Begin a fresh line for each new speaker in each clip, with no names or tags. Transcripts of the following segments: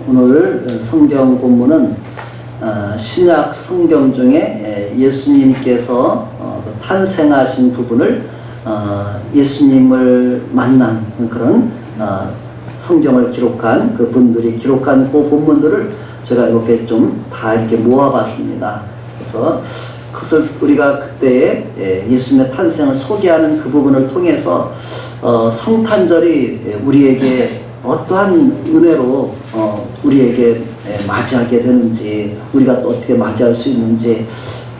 오늘 성경 본문은 신약 성경 중에 예수님께서 탄생하신 부분을 예수님을 만난 그런 성경을 기록한 그 분들이 기록한 그 본문들을 제가 이렇게 좀 다 이렇게 모아봤습니다. 그래서 그것을 우리가 그때의 예수님의 탄생을 소개하는 그 부분을 통해서 성탄절이 우리에게 어떠한 은혜로 우리에게 맞이하게 되는지, 우리가 또 어떻게 맞이할 수 있는지,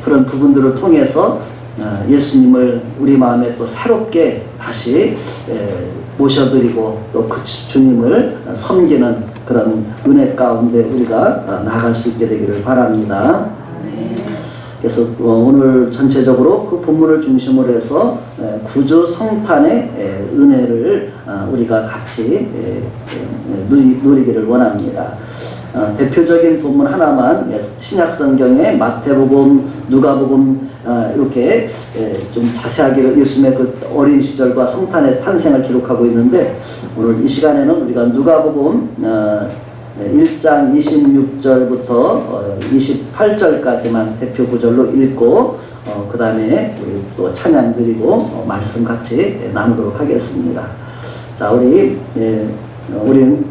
그런 부분들을 통해서 예수님을 우리 마음에 또 새롭게 다시 모셔드리고 또 그 주님을 섬기는 그런 은혜 가운데 우리가 나아갈 수 있게 되기를 바랍니다. 그래서 오늘 전체적으로 그 본문을 중심으로 해서 구주 성탄의 은혜를 우리가 같이 누리기를 원합니다. 대표적인 본문 하나만 신약성경의 마태복음, 누가복음 이렇게 좀 자세하게 예수님의 그 어린 시절과 성탄의 탄생을 기록하고 있는데, 오늘 이 시간에는 우리가 누가복음 1장 26절부터 28절까지만 대표 구절로 읽고 그 다음에 우리 또 찬양 드리고 말씀 같이 나누도록 하겠습니다. 자, 우리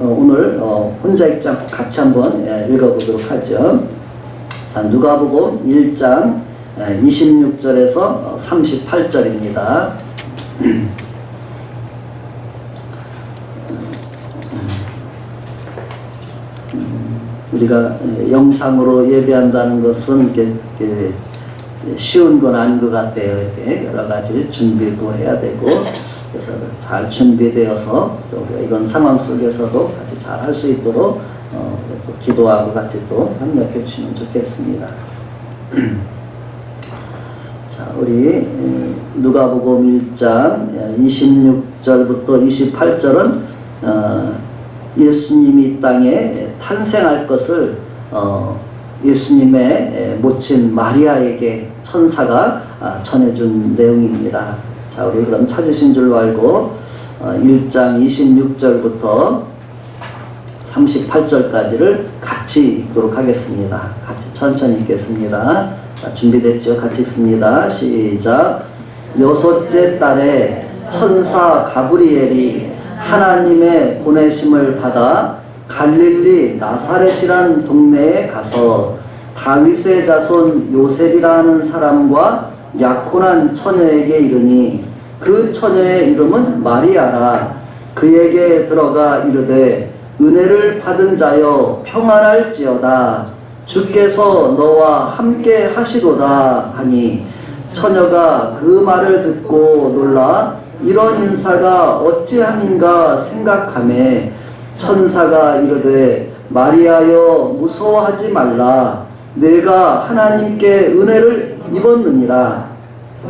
오늘 혼자 읽지 않고 같이 한번 읽어보도록 하죠. 자, 누가복음 1장 26절에서 38절입니다. 우리가 영상으로 예배한다는 것은 이렇게 쉬운 건 아닌 것 같아요. 이렇게 여러 가지 준비도 해야 되고, 그래서 잘 준비되어서 또 이런 상황 속에서도 같이 잘 할 수 있도록 또 기도하고 같이 또 협력해 주시면 좋겠습니다. 자, 우리 누가복음 1장 26절부터 28절은 예수님이 이 땅에 탄생할 것을 예수님의 모친 마리아에게 천사가 전해준 내용입니다. 자, 우리 그럼 찾으신 줄로 알고 1장 26절부터 38절까지를 같이 읽도록 하겠습니다. 같이 천천히 읽겠습니다. 자, 준비됐죠? 같이 읽습니다. 시작. 여섯째 달에 천사 가브리엘이 하나님의 보내심을 받아 갈릴리 나사렛이란 동네에 가서 다윗의 자손 요셉이라는 사람과 약혼한 처녀에게 이르니, 그 처녀의 이름은 마리아라. 그에게 들어가 이르되, 은혜를 받은 자여 평안할지어다. 주께서 너와 함께 하시도다 하니, 처녀가 그 말을 듣고 놀라 이런 인사가 어찌함인가 생각하매, 천사가 이르되, 마리아여 무서워하지 말라. 내가 하나님께 은혜를 입었느니라.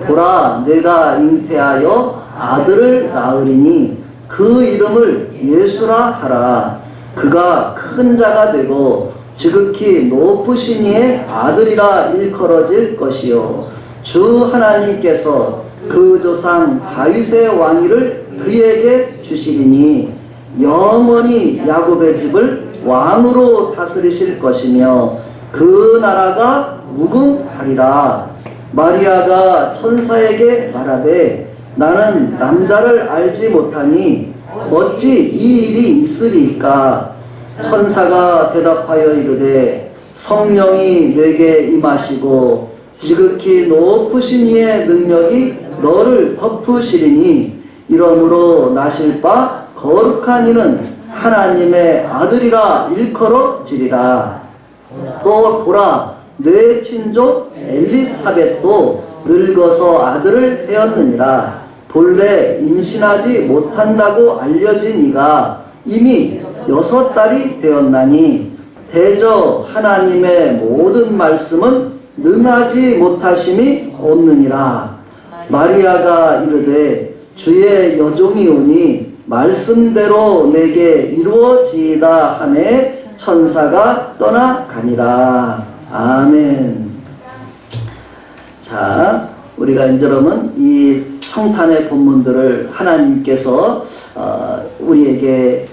보라, 내가 잉태하여 아들을 낳으리니 그 이름을 예수라 하라. 그가 큰 자가 되고 지극히 높으신 이의 아들이라 일컬어질 것이요, 주 하나님께서 그 조상 다윗의 왕위를 그에게 주시리니 영원히 야곱의 집을 왕으로 다스리실 것이며 그 나라가 무궁하리라. 마리아가 천사에게 말하되, 나는 남자를 알지 못하니 어찌 이 일이 있으리까? 천사가 대답하여 이르되, 성령이 내게 임하시고 지극히 높으신 이의 능력이 너를 덮으시리니, 이러므로 나실 바 거룩한 이는 하나님의 아들이라 일컬어지리라. 또 보라, 내 친족 엘리사벳도 늙어서 아들을 배었느니라. 본래 임신하지 못한다고 알려진 이가 이미 6달이 되었나니, 대저 하나님의 모든 말씀은 능하지 못하심이 없느니라. 마리아가 이르되, 주의 여종이 오니 말씀대로 내게 이루어지이다 하매 천사가 떠나가니라. 아멘. 자, 우리가 이제는 이 성탄의 본문들을 하나님께서 우리에게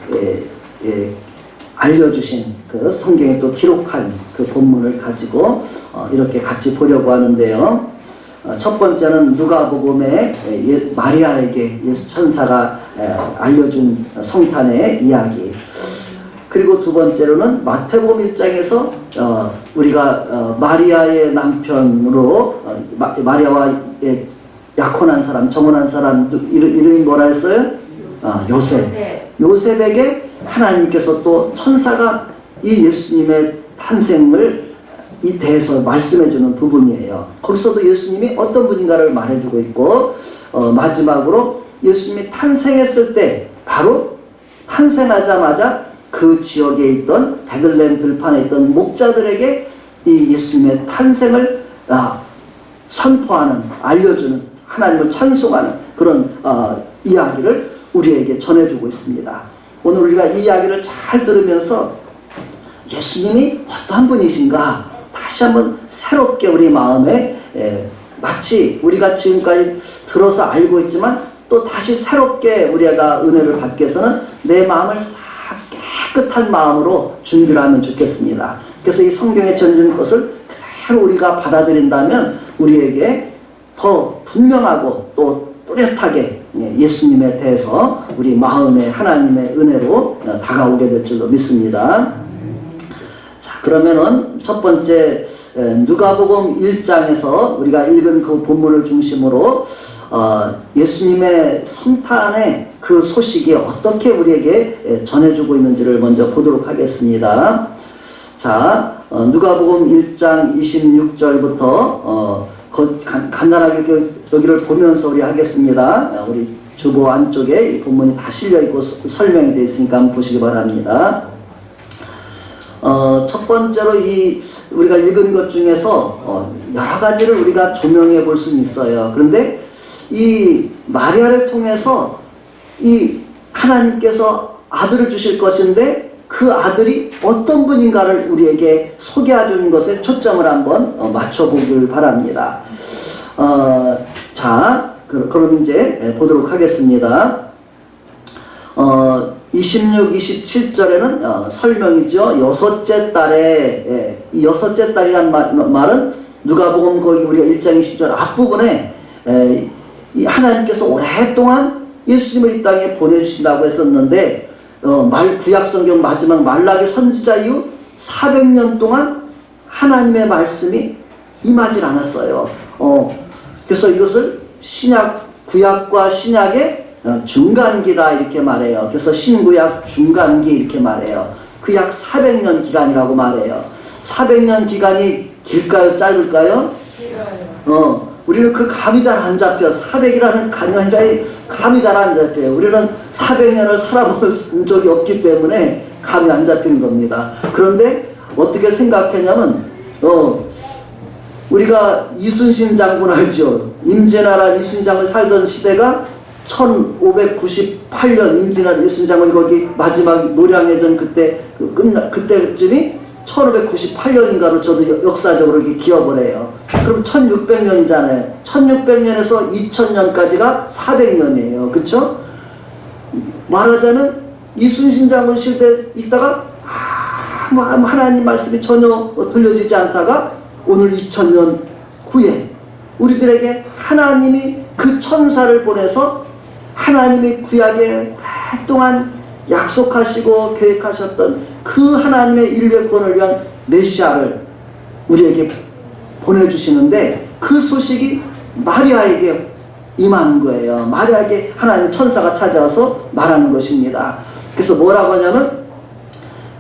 알려주신 그 성경에 또 기록한 그 본문을 가지고 이렇게 같이 보려고 하는데요. 첫 번째는 누가복음에 마리아에게 예수 천사가 알려준 성탄의 이야기. 그리고 두 번째로는 마태복음 1장에서 우리가 마리아의 남편으로 마리아와 약혼한 사람, 정혼한 사람 이름이 뭐라 했어요? 요셉. 요셉에게 하나님께서 또 천사가 이 예수님의 탄생을 이 대해서 말씀해주는 부분이에요. 거기서도 예수님이 어떤 분인가를 말해주고 있고 마지막으로 예수님이 탄생했을 때 바로 탄생하자마자 그 지역에 있던 베들레헴 들판에 있던 목자들에게 이 예수님의 탄생을 선포하는, 알려주는, 하나님을 찬송하는 그런 이야기를 우리에게 전해주고 있습니다. 오늘 우리가 이 이야기를 잘 들으면서 예수님이 어떠한 분이신가 다시 한번 새롭게 우리 마음에 마치 우리가 지금까지 들어서 알고 있지만 또 다시 새롭게 우리가 은혜를 받기 위해서는 내 마음을 싹 깨끗한 마음으로 준비를 하면 좋겠습니다. 그래서 이 성경에 전해준 것을 그대로 우리가 받아들인다면 우리에게 더 분명하고 또 뚜렷하게 예수님에 대해서 우리 마음에 하나님의 은혜로 다가오게 될 줄로 믿습니다. 자, 그러면은 첫 번째 누가복음 1장에서 우리가 읽은 그 본문을 중심으로 예수님의 성탄의 그 소식이 어떻게 우리에게 전해주고 있는지를 먼저 보도록 하겠습니다. 자, 누가복음 1장 26절부터 간단하게 여기를 보면서 우리 하겠습니다. 우리 주보 안쪽에 이 본문이 다 실려있고 설명이 되어 있으니까 한번 보시기 바랍니다. 첫 번째로 우리가 읽은 것 중에서 여러 가지를 우리가 조명해 볼 수는 있어요. 그런데 이 마리아를 통해서 이 하나님께서 아들을 주실 것인데 그 아들이 어떤 분인가를 우리에게 소개해 주는 것에 초점을 한번 맞춰보길 바랍니다. 자, 그럼 이제 보도록 하겠습니다. 26, 27절에는 설명이죠. 여섯째 딸에, 이 여섯째 딸이란 말은 누가복음 거기 우리가 1장 20절 앞부분에 이 하나님께서 오랫동안 예수님을 이 땅에 보내주신다고 했었는데 구약성경 마지막 말라기 선지자 이후 400년 동안 하나님의 말씀이 임하지 않았어요. 그래서 이것을 구약과 신약의 중간기다 이렇게 말해요. 그래서 신구약 중간기 이렇게 말해요. 그 약 400년 기간이라고 말해요. 400년 기간이 길까요? 짧을까요? 길어요. 우리는 그 감이 잘 안 잡혀. 400이라는 간년이라 감이 잘 안 잡혀요. 우리는 400년을 살아본 적이 없기 때문에 감이 안 잡히는 겁니다. 그런데 어떻게 생각했냐면 우리가 이순신 장군 알죠? 임진왜란 이순신 장군 살던 시대가 1598년 임진왜란 이순신 장군이 거기 마지막 노량해전 그때쯤이 1598년인가로 저도 역사적으로 이렇게 기억을 해요. 그럼 1600년이잖아요. 1600년에서 2000년까지가 400년이에요. 그쵸? 말하자면 이순신 장군 시대 있다가 하나님 말씀이 전혀 들려지지 않다가 오늘 2000년 후에 우리들에게 하나님이 그 천사를 보내서 하나님이 구약에 오랫동안 약속하시고 계획하셨던 그 하나님의 인류의 구원을 위한 메시아를 우리에게 보내주시는데 그 소식이 마리아에게 임하는 거예요. 마리아에게 하나님의 천사가 찾아와서 말하는 것입니다. 그래서 뭐라고 하냐면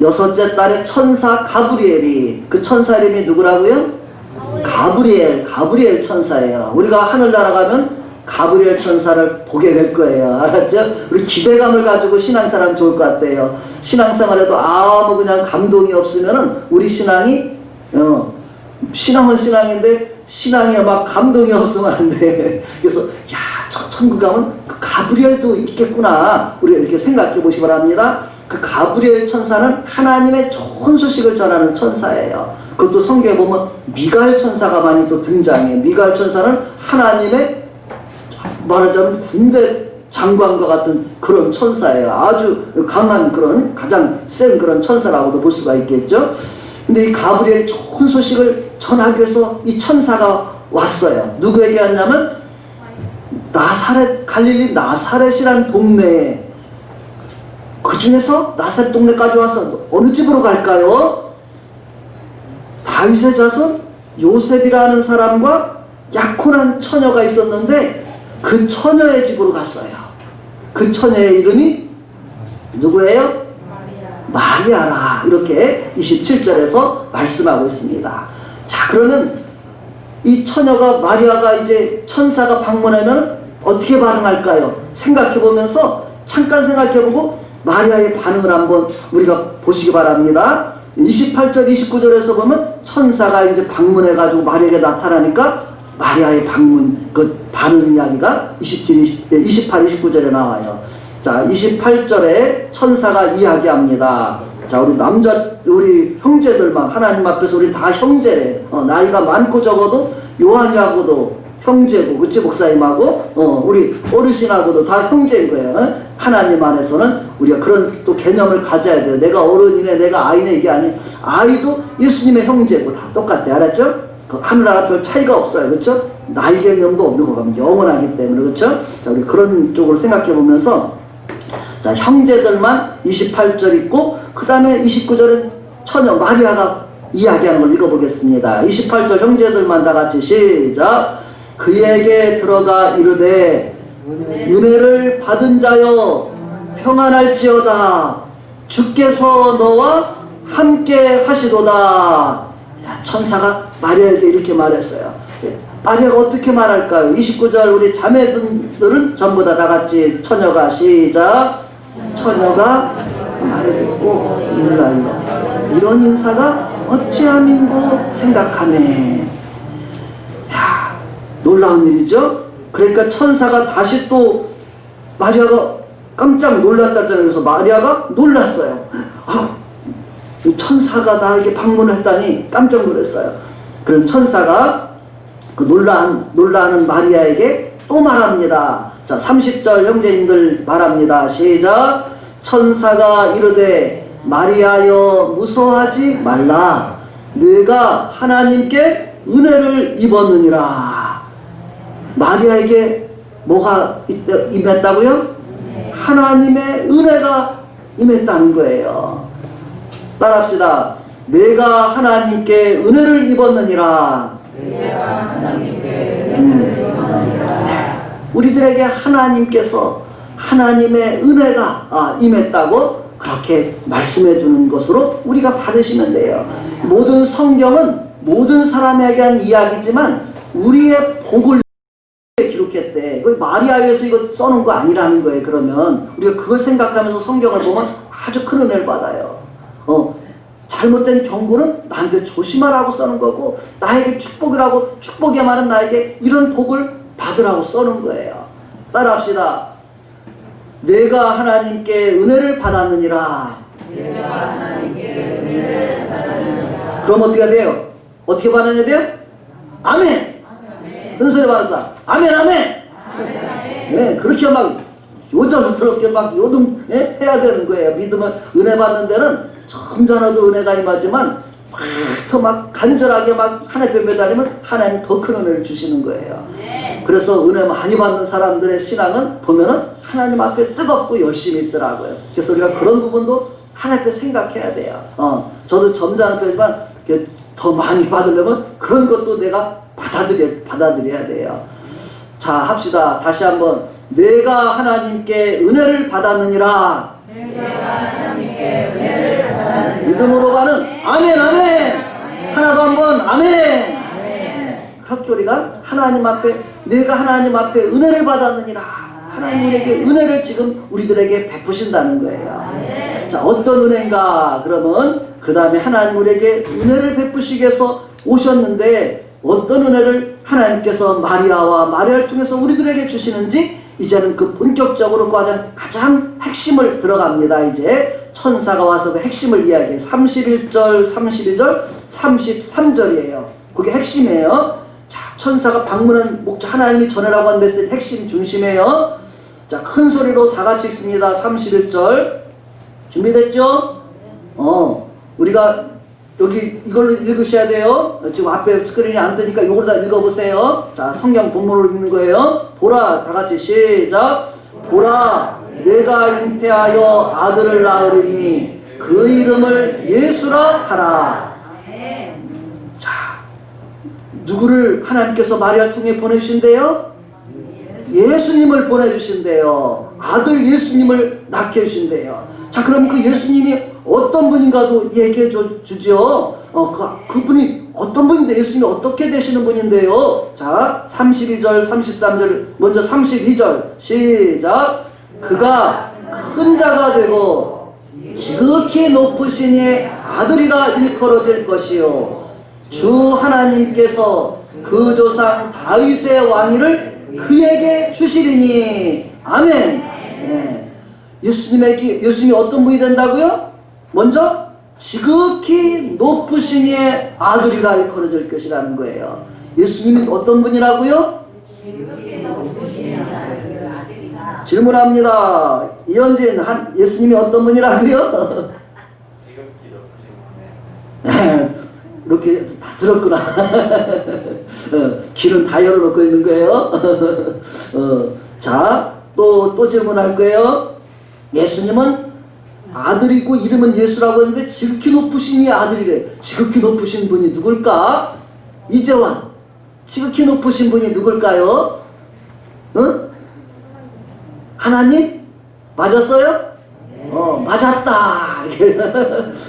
여섯째 딸의 천사 가브리엘이, 그 천사 이름이 누구라고요? 가브리엘 천사예요. 우리가 하늘나라 가면 가브리엘 천사를 보게 될 거예요. 알았죠? 우리 기대감을 가지고 신앙생활 좋을 것 같아요. 신앙생활에도 아무 그냥 감동이 없으면은 우리 신앙이 신앙은 신앙인데 신앙에 막 감동이 없으면 안 돼. 그래서 천국 가면 그 가브리엘도 있겠구나. 우리가 이렇게 생각해 보시기 바랍니다. 그 가브리엘 천사는 하나님의 좋은 소식을 전하는 천사예요. 그것도 성경에 보면 미가엘 천사가 많이 또 등장해요. 미가엘 천사는 하나님의 말하자면 군대 장관과 같은 그런 천사예요. 아주 강한 그런 가장 센 그런 천사라고도 볼 수가 있겠죠. 근데 이 가브리엘이 좋은 소식을 전하기 위해서 이 천사가 왔어요. 누구에게 왔냐면 나사렛, 갈릴리 나사렛이란 동네에, 그 중에서 나사렛 동네까지 와서 어느 집으로 갈까요? 다윗의 자손 요셉이라는 사람과 약혼한 처녀가 있었는데 그 처녀의 집으로 갔어요. 그 처녀의 이름이 누구예요? 마리아라. 이렇게 27절에서 말씀하고 있습니다. 자, 그러면 이 처녀가, 마리아가 이제 천사가 방문하면 어떻게 반응할까요? 생각해보면서, 잠깐 생각해보고 마리아의 반응을 한번 우리가 보시기 바랍니다. 28절 29절에서 보면 천사가 이제 방문해가지고 마리아에게 나타나니까 마리아의 방문, 그 반응 이야기가 28, 29절에 나와요. 자, 28절에 천사가 이야기합니다. 자, 우리 형제들만, 하나님 앞에서 우리 다 형제래. 나이가 많고 적어도 요한이하고도 형제고, 그치? 목사님하고, 우리 어르신하고도 다 형제인 거예요. 하나님 안에서는 우리가 그런 또 개념을 가져야 돼요. 내가 어른이네, 내가 아이네, 이게 아니에요. 아이도 예수님의 형제고 다 똑같대. 알았죠? 그 하늘나라 별 차이가 없어요. 그렇죠? 나이 개념도 없는 거 가면 영원하기 때문에. 그렇죠? 자, 우리 그런 쪽으로 생각해 보면서, 자, 형제들만 28절 있고, 그 다음에 29절은 처녀 마리아가 이야기하는 걸 읽어보겠습니다. 28절 형제들만 다 같이 시작. 그에게 들어가 이르되 은혜를 받은 자여 평안할지어다. 주께서 너와 함께 하시도다. 천사가 마리아에게 이렇게 말했어요. 마리아가 어떻게 말할까요? 29절 우리 자매들은 전부 다 같이 처녀가 시작. 처녀가 말을 듣고 놀라요. 이런 인사가 어찌함인고 생각하네. 야, 놀라운 일이죠. 그러니까 천사가 다시 또 마리아가 깜짝 놀랐다잖아요. 그래서 마리아가 놀랐어요. 천사가 나에게 방문했다니 깜짝 놀랐어요. 그런 천사가 그 놀라는 마리아에게 또 말합니다. 자, 30절 형제님들 말합니다. 시작. 천사가 이르되 마리아여 무서워하지 말라. 네가 하나님께 은혜를 입었느니라. 마리아에게 뭐가 임했다고요? 하나님의 은혜가 임했다는 거예요. 따라합시다. 내가 하나님께 은혜를 입었느니라. 우리들에게 하나님께서 하나님의 은혜가 임했다고 그렇게 말씀해 주는 것으로 우리가 받으시면 돼요. 모든 성경은 모든 사람에게 한 이야기지만 우리의 복을 기록했대. 그 마리아에서 이거 써놓은 거 아니라는 거예요. 그러면 우리가 그걸 생각하면서 성경을 보면 아주 큰 은혜를 받아요. 잘못된 경고는 나한테 조심하라고 써는 거고, 나에게 축복이라고, 축복의 말은 나에게 이런 복을 받으라고 써는 거예요. 따라합시다. 내가 하나님께 은혜를 받았느니라. 그럼 어떻게 돼요? 어떻게 받아야 돼요? 아멘. 큰 소리 받았다. 아멘, 아멘. 네, 그렇게 막 요정스럽게 막 해야 되는 거예요. 믿음을 은혜 받는 데는 점잖아도 은혜가 임하지만 막 간절하게 막 하나님께 매달리면 하나님 더 큰 은혜를 주시는 거예요. 그래서 은혜 많이 받는 사람들의 신앙은 보면은 하나님 앞에 뜨겁고 열심히 있더라고요. 그래서 우리가 그런 부분도 하나님 앞에 생각해야 돼요. 저도 점잖은 편이지만 더 많이 받으려면 그런 것도 내가 받아들여야 돼요. 자, 합시다. 다시 한번. 내가 하나님께 은혜를 받았느니라. 믿음으로 가는 아멘, 아멘. 하나도 한번 아멘. 그렇게 우리가 하나님 앞에, 내가 하나님 앞에 은혜를 받았느니라. 하나님 우리에게 은혜를 지금 우리들에게 베푸신다는 거예요. 자, 어떤 은혜인가? 그러면 그 다음에 하나님 우리에게 은혜를 베푸시기 위해서 오셨는데 어떤 은혜를 하나님께서 마리아를 통해서 우리들에게 주시는지 이제는 그 본격적으로 가장 핵심을 들어갑니다. 이제 천사가 와서 그 핵심을 이야기해요. 31절, 32절, 33절이에요. 그게 핵심이에요. 자, 천사가 방문한 목적, 하나님이 전하라고 한 메시지 핵심 중심이에요. 자, 큰 소리로 다 같이 읽습니다. 31절. 준비됐죠? 우리가 여기 이걸로 읽으셔야 돼요. 지금 앞에 스크린이 안 뜨니까 이걸로 다 읽어보세요. 자, 성경 본문으로 읽는 거예요. 보라, 다 같이 시작. 보라, 내가 잉태하여 아들을 낳으리니 그 이름을 예수라 하라. 자, 누구를 하나님께서 마리아를 통해 보내주신대요? 예수님을 보내주신대요. 아들 예수님을 낳게 해주신대요. 자, 그럼 그 예수님이 어떤 분인가도 얘기해 주죠. 그분이 어떤 분인데, 예수님이 어떻게 되시는 분인데요. 자, 32절 33절 먼저 32절 시작. 그가 큰 자가 되고 지극히 높으신 이의 아들이라 일컬어질 것이요 주 하나님께서 그 조상 다윗의 왕위를 그에게 주시리니. 아멘. 네. 예수님이 어떤 분이 된다고요? 먼저 지극히 높으신 이의 아들이라 일컬어질 것이라는 거예요. 예수님이 어떤 분이라고요? 지극히 높으신 이의 아들이라. 질문합니다. 이현진, 예수님이 어떤 분이라고요?
지극히 높으신 분.
이렇게 다 들었구나. 귀는 다 열어놓고 있는 거예요. 자, 또 질문할 거예요. 예수님은 아들이고 이름은 예수라고 했는데 지극히 높으신 이 아들이래. 지극히 높으신 분이 누굴까? 이재환, 지극히 높으신 분이 누굴까요? 하나님? 맞았어요? 맞았다. 이렇게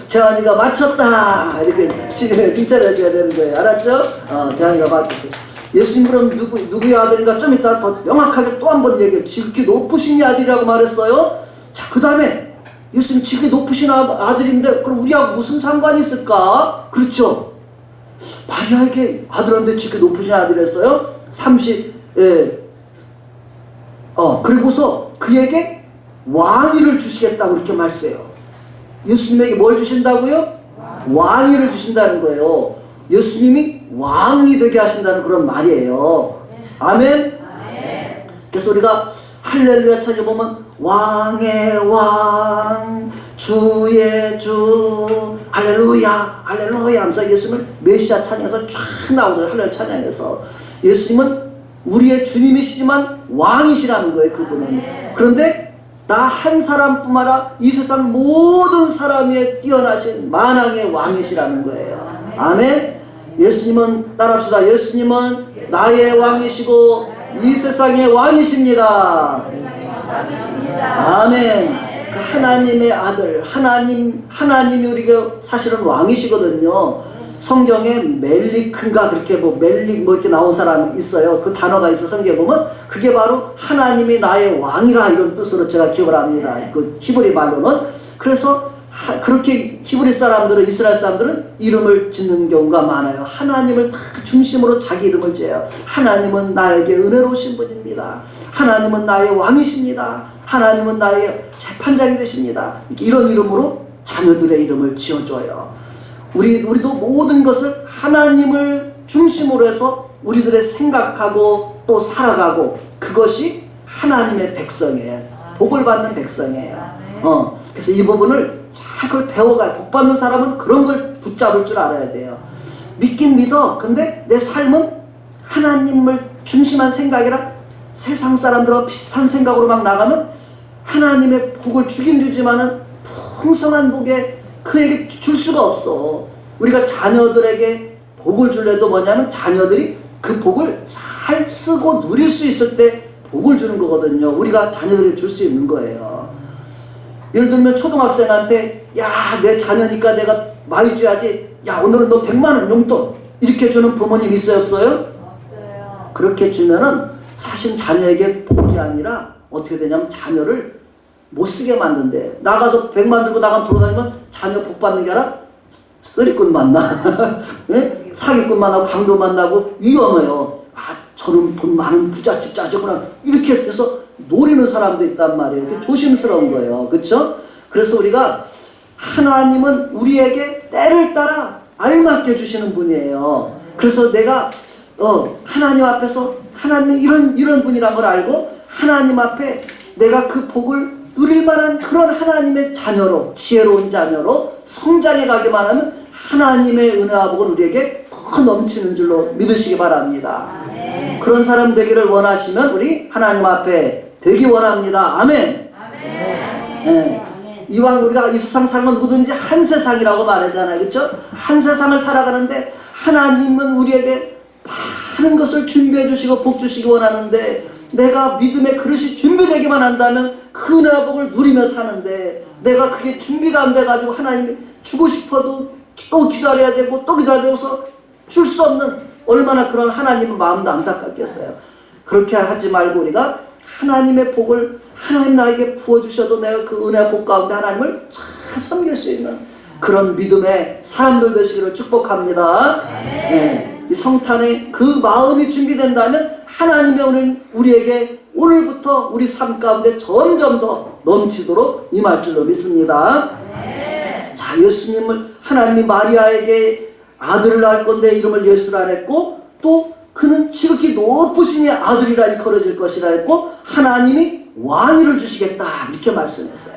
재환이가 맞췄다. 이렇게 칭찬해줘야 되는 거예요. 알았죠? 재환이가 맞췄어요. 예수님 그럼 누구의 아들인가 좀 이따 더 명확하게 또 한 번 얘기해요. 지극히 높으신 이 아들이라고 말했어요. 자, 그 다음에 예수님 지극히 높으신 아들인데 그럼 우리하고 무슨 상관이 있을까? 그렇죠? 마리아에게 아들한테 지극히 높으신 아들이었어요. 그리고서 그에게 왕위를 주시겠다고 이렇게 말씀해요. 예수님에게 뭘 주신다고요? 왕위를 주신다는 거예요. 예수님이 왕이 되게 하신다는 그런 말이에요. 아멘? 그래서 우리가 할렐루야 찾아보면 왕의 왕, 주의 주, 할렐루야, 할렐루야 하면서 예수님을 메시아 찬양에서 쫙 나오는 할렐루야 찬양에서 예수님은 우리의 주님이시지만 왕이시라는 거예요. 그분은. 그런데 나 한 사람뿐만 아니라 이 세상 모든 사람에 뛰어나신 만왕의 왕이시라는 거예요. 아멘. 예수님은 따라합시다. 예수님은 나의 왕이시고 이 세상의 왕이십니다. 아멘. 그 하나님의 아들, 하나님이 우리가 사실은 왕이시거든요. 성경에 멜리크인가 그렇게 멜릭 이렇게 나온 사람이 있어요. 그 단어가 있어 성경에 보면 그게 바로 하나님이 나의 왕이라 이런 뜻으로 제가 기억을 합니다. 그 히브리 말로는. 그래서 그렇게 히브리 사람들은, 이스라엘 사람들은 이름을 짓는 경우가 많아요. 하나님을 다 중심으로 자기 이름을 지어요. 하나님은 나에게 은혜로우신 분입니다. 하나님은 나의 왕이십니다. 하나님은 나의 재판장이 되십니다. 이런 이름으로 자녀들의 이름을 지어줘요. 우리도 모든 것을 하나님을 중심으로 해서 우리들의 생각하고 또 살아가고 그것이 하나님의 백성이에요. 복을 받는 백성이에요. 그래서 이 부분을 잘 그걸 배워가요. 복 받는 사람은 그런 걸 붙잡을 줄 알아야 돼요. 믿긴 믿어. 근데 내 삶은 하나님을 중심한 생각이라 세상 사람들과 비슷한 생각으로 막 나가면 하나님의 복을 주긴 주지만은 풍성한 복에 그에게 줄 수가 없어. 우리가 자녀들에게 복을 줄래도 뭐냐면 자녀들이 그 복을 잘 쓰고 누릴 수 있을 때 복을 주는 거거든요. 우리가 자녀들에게 줄 수 있는 거예요. 예를 들면 초등학생한테 야, 내 자녀니까 내가 많이 줘야지. 야, 오늘은 너 100만 원 용돈. 이렇게 주는 부모님 있어요, 없어요?
없어요.
그렇게 주면은 사실 자녀에게 복이 아니라 어떻게 되냐면 자녀를 못 쓰게 만든대. 나가서 100만 들고 나가면 돌아다니면 자녀 복 받는 게 아니라 쓰리꾼 만나. 네? 사기꾼 만나고 강도 만나고 위험해요. 아, 저는 돈 많은 부잣집 짜주구나. 이렇게 해서 노리는 사람도 있단 말이에요. 조심스러운 거예요. 그렇죠? 그래서 우리가 하나님은 우리에게 때를 따라 알맞게 주시는 분이에요. 그래서 내가 하나님 앞에서 하나님은 이런 분이란 걸 알고 하나님 앞에 내가 그 복을 누릴 만한 그런 하나님의 자녀로, 지혜로운 자녀로 성장해 가기만 하면 하나님의 은혜와 복은 우리에게 더 넘치는 줄로 믿으시기 바랍니다.
아멘.
그런 사람 되기를 원하시면 우리 하나님 앞에 되기 원합니다. 아멘. 네. 이왕 우리가 이 세상 사는 건 누구든지 한 세상이라고 말하잖아요. 그렇죠? 한 세상을 살아가는데 하나님은 우리에게 많은 것을 준비해 주시고 복 주시기 원하는데, 내가 믿음의 그릇이 준비되기만 한다면 그 은혜와 복을 누리며 사는데, 내가 그게 준비가 안 돼가지고 하나님이 주고 싶어도 또 기다려야 되고 또 기다려야 되고서 줄 수 없는, 얼마나 그런 하나님의 마음도 안타깝겠어요. 그렇게 하지 말고 우리가 하나님의 복을 하나님 나에게 부어주셔도 내가 그 은혜와 복 가운데 하나님을 잘 섬길 수 있는 그런 믿음의 사람들 되시기를 축복합니다. 네. 이 성탄의 그 마음이 준비된다면 하나님의 오늘 우리에게 오늘부터 우리 삶 가운데 점점 더 넘치도록 임할 줄로 믿습니다. 자, 예수님을 하나님이 마리아에게 아들을 낳을 건데 이름을 예수라 했고, 또 그는 지극히 높으신 이의 아들이라 일컬어질 것이라 했고, 하나님이 왕위를 주시겠다 이렇게 말씀했어요.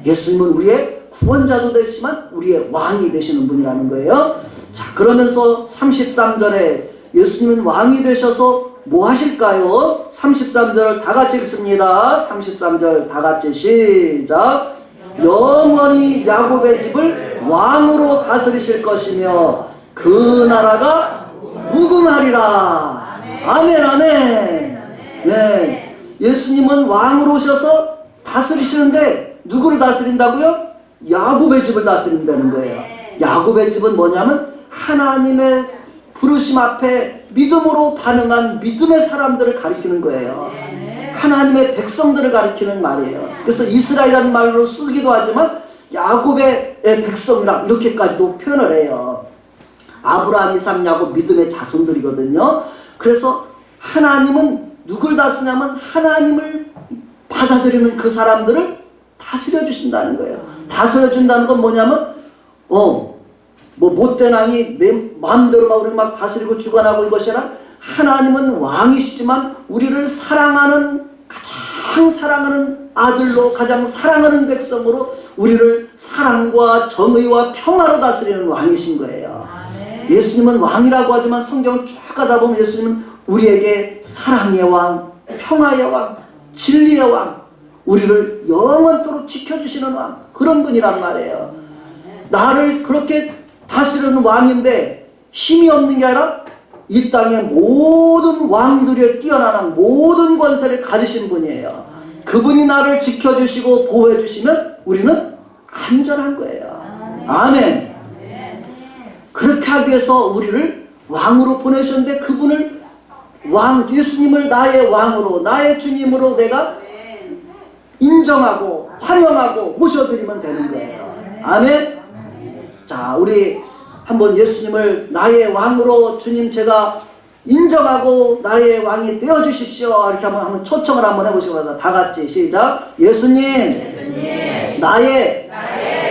예수님은 우리의 구원자도 되시지만 우리의 왕이 되시는 분이라는 거예요. 자, 그러면서 33절에 예수님은 왕이 되셔서 뭐 하실까요? 33절을 다 같이 읽습니다. 33절 다 같이 시작. 영원히 야곱의 집을 왕으로 다스리실 것이며 그 나라가 무궁하리라. 아멘, 아멘. 네. 예수님은 왕으로 오셔서 다스리시는데 누구를 다스린다고요? 야곱의 집을 다스린다는 거예요. 야곱의 집은 뭐냐면 하나님의 부르심 앞에 믿음으로 반응한 믿음의 사람들을 가리키는 거예요. 하나님의 백성들을 가리키는 말이에요. 그래서 이스라엘이라는 말로 쓰기도 하지만 야곱의 백성이라 이렇게까지도 표현을 해요. 아브라함, 이삭, 야곱 믿음의 자손들이거든요. 그래서 하나님은 누굴 다스냐면 하나님을 받아들이는 그 사람들을 다스려 주신다는 거예요. 다스려 준다는 건 뭐냐면 뭐 못된 왕이 내 마음대로 막 우리를 막 다스리고 주관하고 이것이 아니라, 하나님은 왕이시지만 우리를 사랑하는, 가장 사랑하는 아들로, 가장 사랑하는 백성으로 우리를 사랑과 정의와 평화로 다스리는 왕이신 거예요. 예수님은 왕이라고 하지만 성경을 쭉 가다 보면 예수님은 우리에게 사랑의 왕, 평화의 왕, 진리의 왕, 우리를 영원토록 지켜주시는 왕, 그런 분이란 말이에요. 나를 그렇게 다스리는 왕인데 힘이 없는 게 아니라 이 땅의 모든 왕들의 뛰어난 모든 권세를 가지신 분이에요. 그분이 나를 지켜주시고 보호해주시면 우리는 안전한 거예요. 아멘. 그렇게 하기 위해서 우리를 왕으로 보내셨는데, 그분을 예수님을 나의 왕으로, 나의 주님으로 내가 인정하고 환영하고 모셔드리면 되는 거예요. 아멘. 자, 우리 한번 예수님을 나의 왕으로, 주님 제가 인정하고 나의 왕이 되어주십시오 이렇게 한번 초청을 한번 해보시기 바랍니다. 다 같이 시작. 예수님, 나의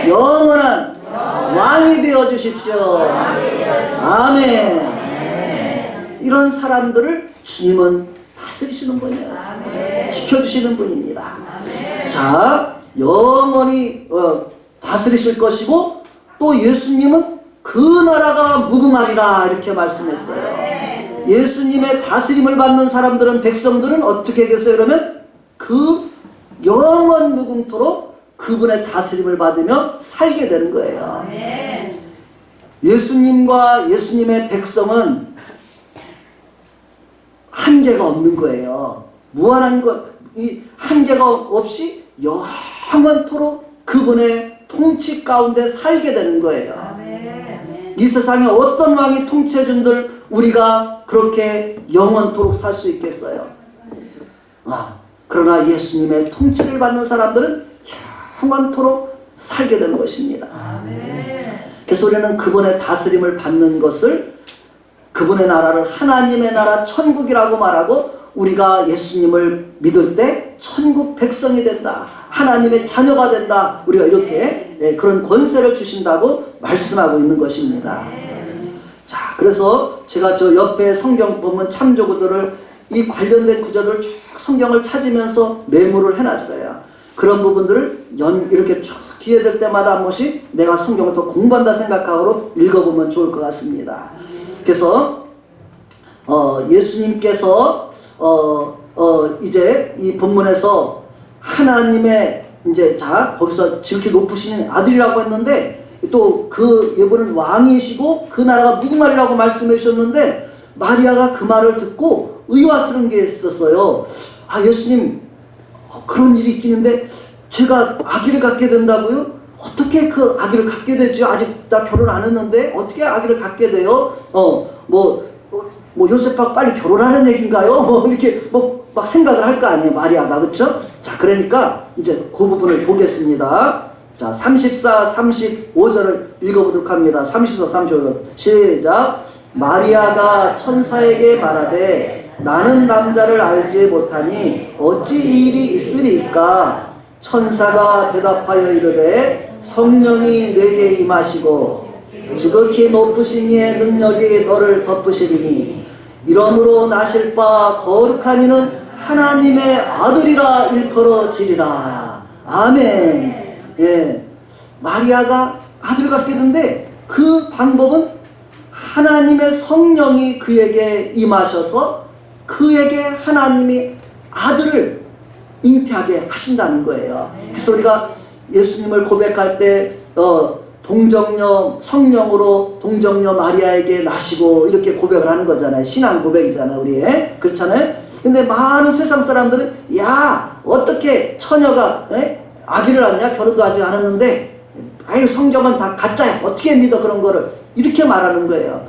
영원한 왕이 되어주십시오. 아멘. 이런 사람들을 주님은 다스리시는 분이에요. 지켜주시는 분입니다. 자, 영원히 다스리실 것이고, 또 예수님은 그 나라가 무궁하리라 이렇게 말씀했어요. 예수님의 다스림을 받는 사람들은, 백성들은 어떻게 되겠어요? 그러면 그 영원 무궁토록 그분의 다스림을 받으며 살게 되는 거예요. 예수님과 예수님의 백성은 한계가 없는 거예요. 무한한 것, 이 한계가 없이 영원토록 그분의 통치 가운데 살게 되는 거예요. 이 세상에 어떤 왕이 통치해준들 우리가 그렇게 영원토록 살 수 있겠어요? 그러나 예수님의 통치를 받는 사람들은 영원토록 살게 되는 것입니다. 그래서 우리는 그분의 다스림을 받는 것을, 그분의 나라를 하나님의 나라 천국이라고 말하고, 우리가 예수님을 믿을 때 천국 백성이 된다, 하나님의 자녀가 된다, 우리가 이렇게 그런 권세를 주신다고 말씀하고 있는 것입니다. 자, 그래서 제가 저 옆에 성경 보면 참조구들을 이 관련된 구절을 쭉 성경을 찾으면서 메모를 해놨어요. 그런 부분들을 이렇게 쭉 기회 될 때마다 한 번씩 내가 성경을 더 공부한다 생각하고 읽어보면 좋을 것 같습니다. 그래서 예수님께서 이제 이 본문에서 하나님의 이제 거기서 지극히 높으신 아들이라고 했는데 또 그 이분은 왕이시고 그 나라가 무궁하리라고 말씀해 주셨는데 마리아가 그 말을 듣고 의아스러운 게 있었어요. 예수님 그런 일이 있기는데 제가 아기를 갖게 된다고요? 어떻게 그 아기를 갖게 되죠? 아직 나 결혼 안 했는데 어떻게 아기를 갖게 돼요? 요셉하고 빨리 결혼하는 얘기인가요? 이렇게 막 생각을 할 거 아니에요, 마리아가. 그쵸? 자, 그러니까 이제 그 부분을 보겠습니다. 자, 34, 35절을 읽어보도록 합니다. 34, 35절. 시작. 마리아가 천사에게 말하되 나는 남자를 알지 못하니 어찌 이 일이 있으리까? 천사가 대답하여 이르되 성령이 내게 임하시고 지극히 높으신 이의 능력이 너를 덮으시리니 이러므로 나실 바 거룩한 이는 하나님의 아들이라 일컬어지리라. 아멘. 예, 마리아가 아들을 갖게 되는데 그 방법은 하나님의 성령이 그에게 임하셔서 그에게 하나님이 아들을 잉태하게 하신다는 거예요. 그래서 우리가 예수님을 고백할 때 동정녀 성령으로 동정녀 마리아에게 나시고 이렇게 고백을 하는 거잖아요. 신앙 고백이잖아요, 우리의. 그렇잖아요. 근데 많은 세상 사람들은 어떻게 처녀가 아기를 낳냐? 결혼도 아직 안 했는데 성경은 다 가짜야. 어떻게 믿어 그런 거를. 이렇게 말하는 거예요.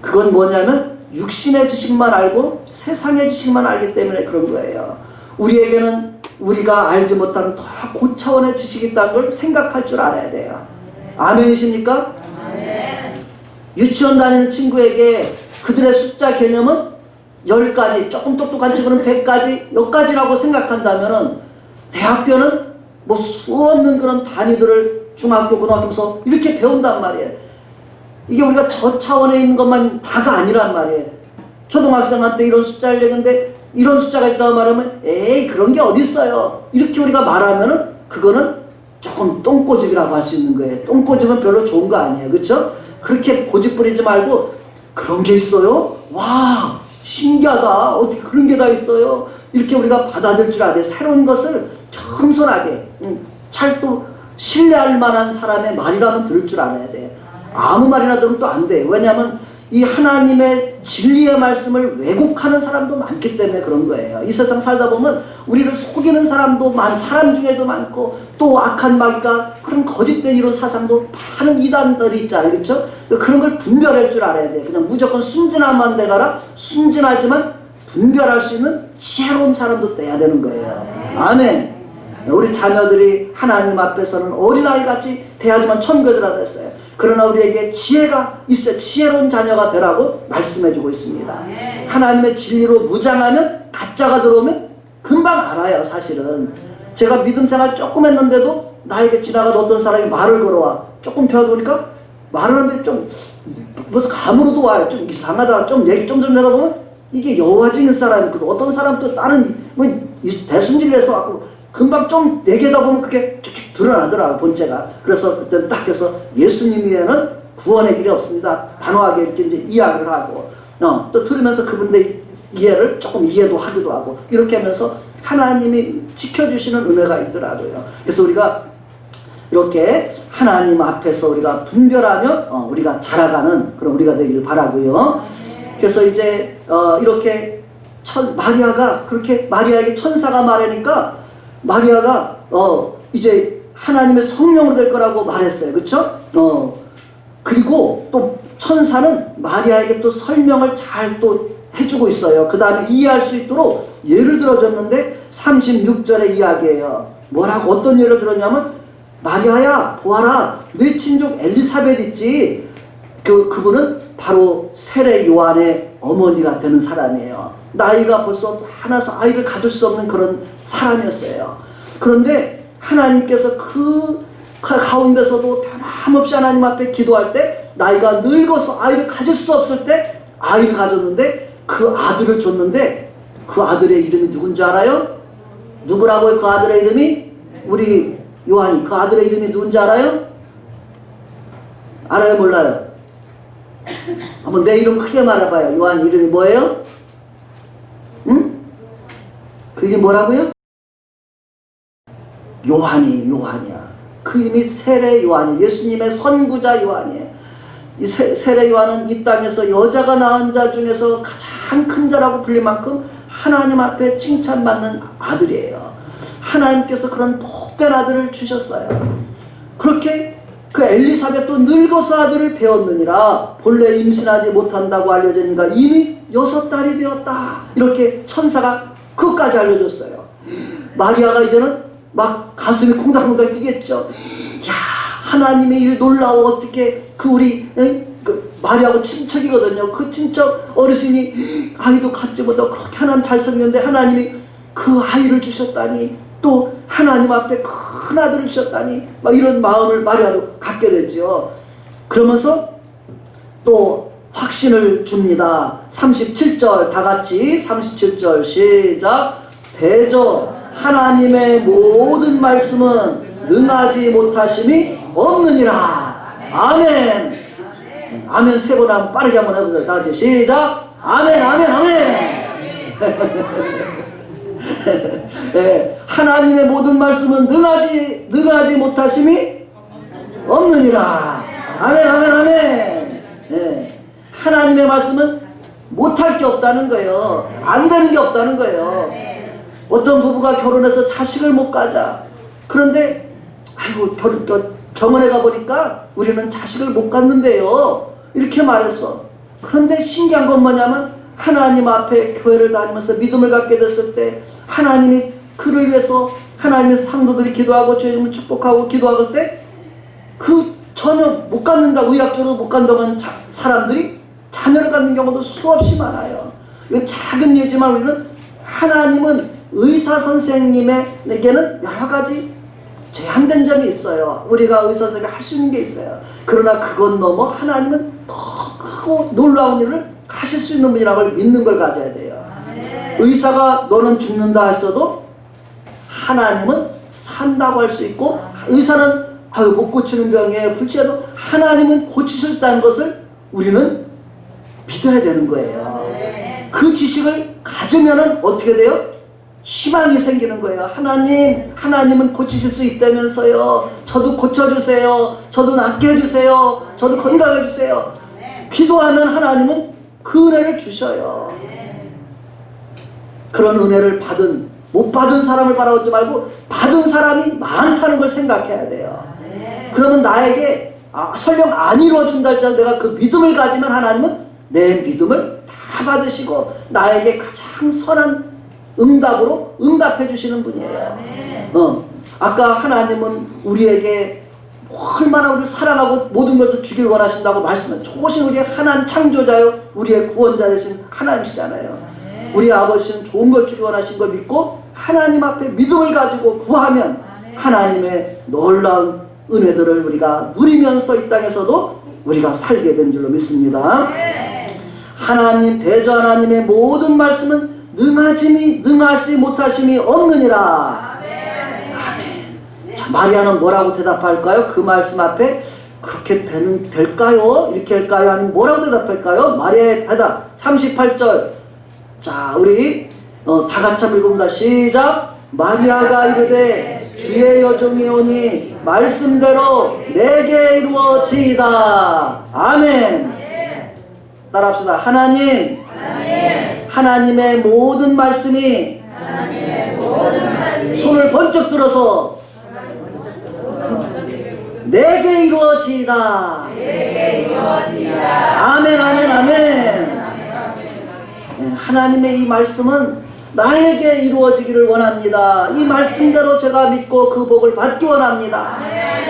그건 뭐냐면 육신의 지식만 알고 세상의 지식만 알기 때문에 그런 거예요. 우리에게는 우리가 알지 못하는 더 고차원의 지식이 있다는 걸 생각할 줄 알아야 돼요. 아멘이십니까? 아멘. 유치원 다니는 친구에게 그들의 숫자 개념은 10가지, 조금 똑똑한 친구는 100가지, 여기까지라고 생각한다면은 대학교는 수없는 그런 단위들을 중학교, 고등학교에서 이렇게 배운단 말이에요. 이게 우리가 저 차원에 있는 것만 다가 아니란 말이에요. 초등학생한테 이런 숫자를 얘기하는데 이런 숫자가 있다고 말하면 에이 그런 게 어디 있어요. 이렇게 우리가 말하면은 그거는 조금 똥꼬집이라고 할 수 있는 거예요. 똥꼬집은 별로 좋은 거 아니에요. 그렇죠? 그렇게 고집 부리지 말고 그런 게 있어요? 와 신기하다. 어떻게 그런 게 다 있어요? 이렇게 우리가 받아들일 줄 알아야 돼요. 새로운 것을 겸손하게 잘 또 신뢰할 만한 사람의 말이라면 들을 줄 알아야 돼요. 아무 말이나 들으면 또 안 돼요. 왜냐하면 이 하나님의 진리의 말씀을 왜곡하는 사람도 많기 때문에 그런 거예요. 이 세상 살다 보면 우리를 속이는 사람도 사람 중에도 많고 또 악한 마귀가 그런 거짓된 이런 사상도 많은 이단들이 있잖아요. 그렇죠? 그런 걸 분별할 줄 알아야 돼요. 그냥 무조건 순진함만 돼가라. 순진하지만 분별할 수 있는 지혜로운 사람도 돼야 되는 거예요. 아멘. 우리 자녀들이 하나님 앞에서는 어린아이같이 대하지만 천국에 들어가라 했어요. 그러나 우리에게 지혜가 있어야 지혜로운 자녀가 되라고 말씀해주고 있습니다. 하나님의 진리로 무장하면 가짜가 들어오면 금방 알아요. 사실은 제가 믿음 생활 조금 했는데도 나에게 지나가던 어떤 사람이 말을 걸어와. 조금 배워보니까 말을 하는데 좀 무슨 감으로도 와요. 좀 이상하다. 좀 얘기 좀 내다 보면 이게 여호와증인 사람이고 어떤 사람 또 다른 대순진리에서 왔고 금방 좀 얘기하다 보면 그게 쭉쭉 드러나더라고요, 본체가. 그래서 그때는 딱 해서 예수님 외에는 구원의 길이 없습니다. 단호하게 이렇게 이제 이야기를 하고, 또 들으면서 그분의 이해를 조금 이해도 하기도 하고, 이렇게 하면서 하나님이 지켜주시는 은혜가 있더라고요. 그래서 우리가 이렇게 하나님 앞에서 우리가 분별하며, 우리가 자라가는 그런 우리가 되길 바라고요. 그래서 이제, 이렇게 마리아가 그렇게 마리아에게 천사가 말하니까 마리아가 이제 하나님의 성령으로 될 거라고 말했어요. 그렇죠? 그리고 또 천사는 마리아에게 또 설명을 잘 또 해주고 있어요. 그 다음에 이해할 수 있도록 예를 들어줬는데 36절의 이야기예요. 뭐라고 어떤 예를 들었냐면 마리아야 보아라 내 친족 엘리사벳 있지. 그분은 바로 세례 요한의 어머니가 되는 사람이에요. 나이가 벌써 하나서 아이를 가질 수 없는 그런 사람이었어요. 그런데 하나님께서 그 가운데서도 변함없이 하나님 앞에 기도할 때 나이가 늙어서 아이를 가질 수 없을 때 아이를 가졌는데 그 아들을 줬는데 그 아들의 이름이 누군지 알아요? 누구라고요? 그 아들의 이름이? 우리 요한이 그 아들의 이름이 누군지 알아요? 알아요? 몰라요? 한번 내 이름 크게 말해봐요. 요한 이름이 뭐예요? 응? 그 이름이 뭐라고요? 요한이야. 그 이름이 세례 요한이에요. 예수님의 선구자 요한이에요. 이 세례 요한은 이 땅에서 여자가 낳은 자 중에서 가장 큰 자라고 불릴 만큼 하나님 앞에 칭찬받는 아들이에요. 하나님께서 그런 복된 아들을 주셨어요. 그렇게 그 엘리사벳도 늙어서 아들을 배웠느니라 본래 임신하지 못한다고 알려지니까 이미 6달이 되었다. 이렇게 천사가 그것까지 알려줬어요. 마리아가 이제는 막 가슴이 콩닥콩닥 뛰겠죠. 야, 하나님의 일 놀라워. 어떻게 그 우리 그 마리아하고 친척이거든요. 그 친척 어르신이 아이도 갖지 못하고 그렇게 하나님 잘 섬겼는데 하나님이 그 아이를 주셨다니, 또 하나님 앞에 큰 아들을 주셨다니, 막 이런 마음을 마리아도 갖게 되죠. 그러면서 또 확신을 줍니다. 37절 다 같이 37절 시작. 대저 하나님의 모든 말씀은 능하지 못하심이 없느니라. 아멘. 아멘 세 번 하면 빠르게 한번 해보세요. 다 같이 시작. 아멘 아멘 아멘. 네, 하나님의 모든 말씀은 능하지 못하심이 없느니라. 아멘 아멘 아멘. 네, 하나님의 말씀은 못할 게 없다는 거예요. 안 되는 게 없다는 거예요. 어떤 부부가 결혼해서 자식을 못 가자. 그런데 아이고 병원에 가보니까 우리는 자식을 못 갖는데요. 이렇게 말했어. 그런데 신기한 건 뭐냐면 하나님 앞에 교회를 다니면서 믿음을 갖게 됐을 때 하나님이 그를 위해서 하나님의 상도들이 기도하고 주님을 축복하고 기도할 때 그 전혀 못 갖는다고, 의학적으로 못 갖는다고 하는 사람들이 자녀를 갖는 경우도 수없이 많아요. 이건 작은 예지만 우리는 하나님은 의사 선생님에게는 여러 가지 제한된 점이 있어요. 우리가 의사 선생님이 할 수 있는 게 있어요. 그러나 그것 넘어 하나님은 더 크고 놀라운 일을 하실 수 있는 분이라는 걸 믿는 걸 가져야 돼요. 의사가 너는 죽는다 했어도 하나님은 산다고 할 수 있고, 의사는 못 고치는 병에 불치해도 하나님은 고치실 수 있다는 것을 우리는 믿어야 되는 거예요. 그 지식을 가지면은 어떻게 돼요? 희망이 생기는 거예요. 하나님은 고치실 수 있다면서요. 저도 고쳐주세요. 저도 낫게 해주세요. 저도 건강해 주세요. 기도하면 하나님은 그 은혜를 주셔요. 그런 은혜를 못 받은 사람을 바라보지 말고 받은 사람이 많다는 걸 생각해야 돼요. 그러면 나에게 설령 안 이루어준다 할지라도 내가 그 믿음을 가지면 하나님은 내 믿음을 다 받으시고 나에게 가장 선한 응답으로 응답해 주시는 분이에요. 아까 하나님은 우리에게 얼마나 우리를 사랑하고 모든 것을 주길 원하신다고 말씀은 좋으신 우리의 하나님 창조자요 우리의 구원자 되신 하나님이시잖아요. 우리 아버지는 좋은 걸 주길 원하신 걸 믿고 하나님 앞에 믿음을 가지고 구하면 하나님의 놀라운 은혜들을 우리가 누리면서 이 땅에서도 우리가 살게 된 줄로 믿습니다. 하나님 대저 하나님의 모든 말씀은 능하지 못하심이 없느니라. 아멘. 자, 마리아는 뭐라고 대답할까요? 그 말씀 앞에 그렇게 될까요? 이렇게 할까요? 아니면 뭐라고 대답할까요? 마리아의 대답 38절. 자, 우리 다 같이 한번 읽어봅니다. 시작. 마리아가 이르되 주의 여종이 오니 말씀대로 내게 이루어지이다. 아멘. 따라합시다. 하나님의 모든 말씀이 손을 번쩍 들어서 내게 이루어지이다. 아멘 아멘 아멘. 하나님의 이 말씀은 나에게 이루어지기를 원합니다. 이 말씀대로 제가 믿고 그 복을 받기 원합니다.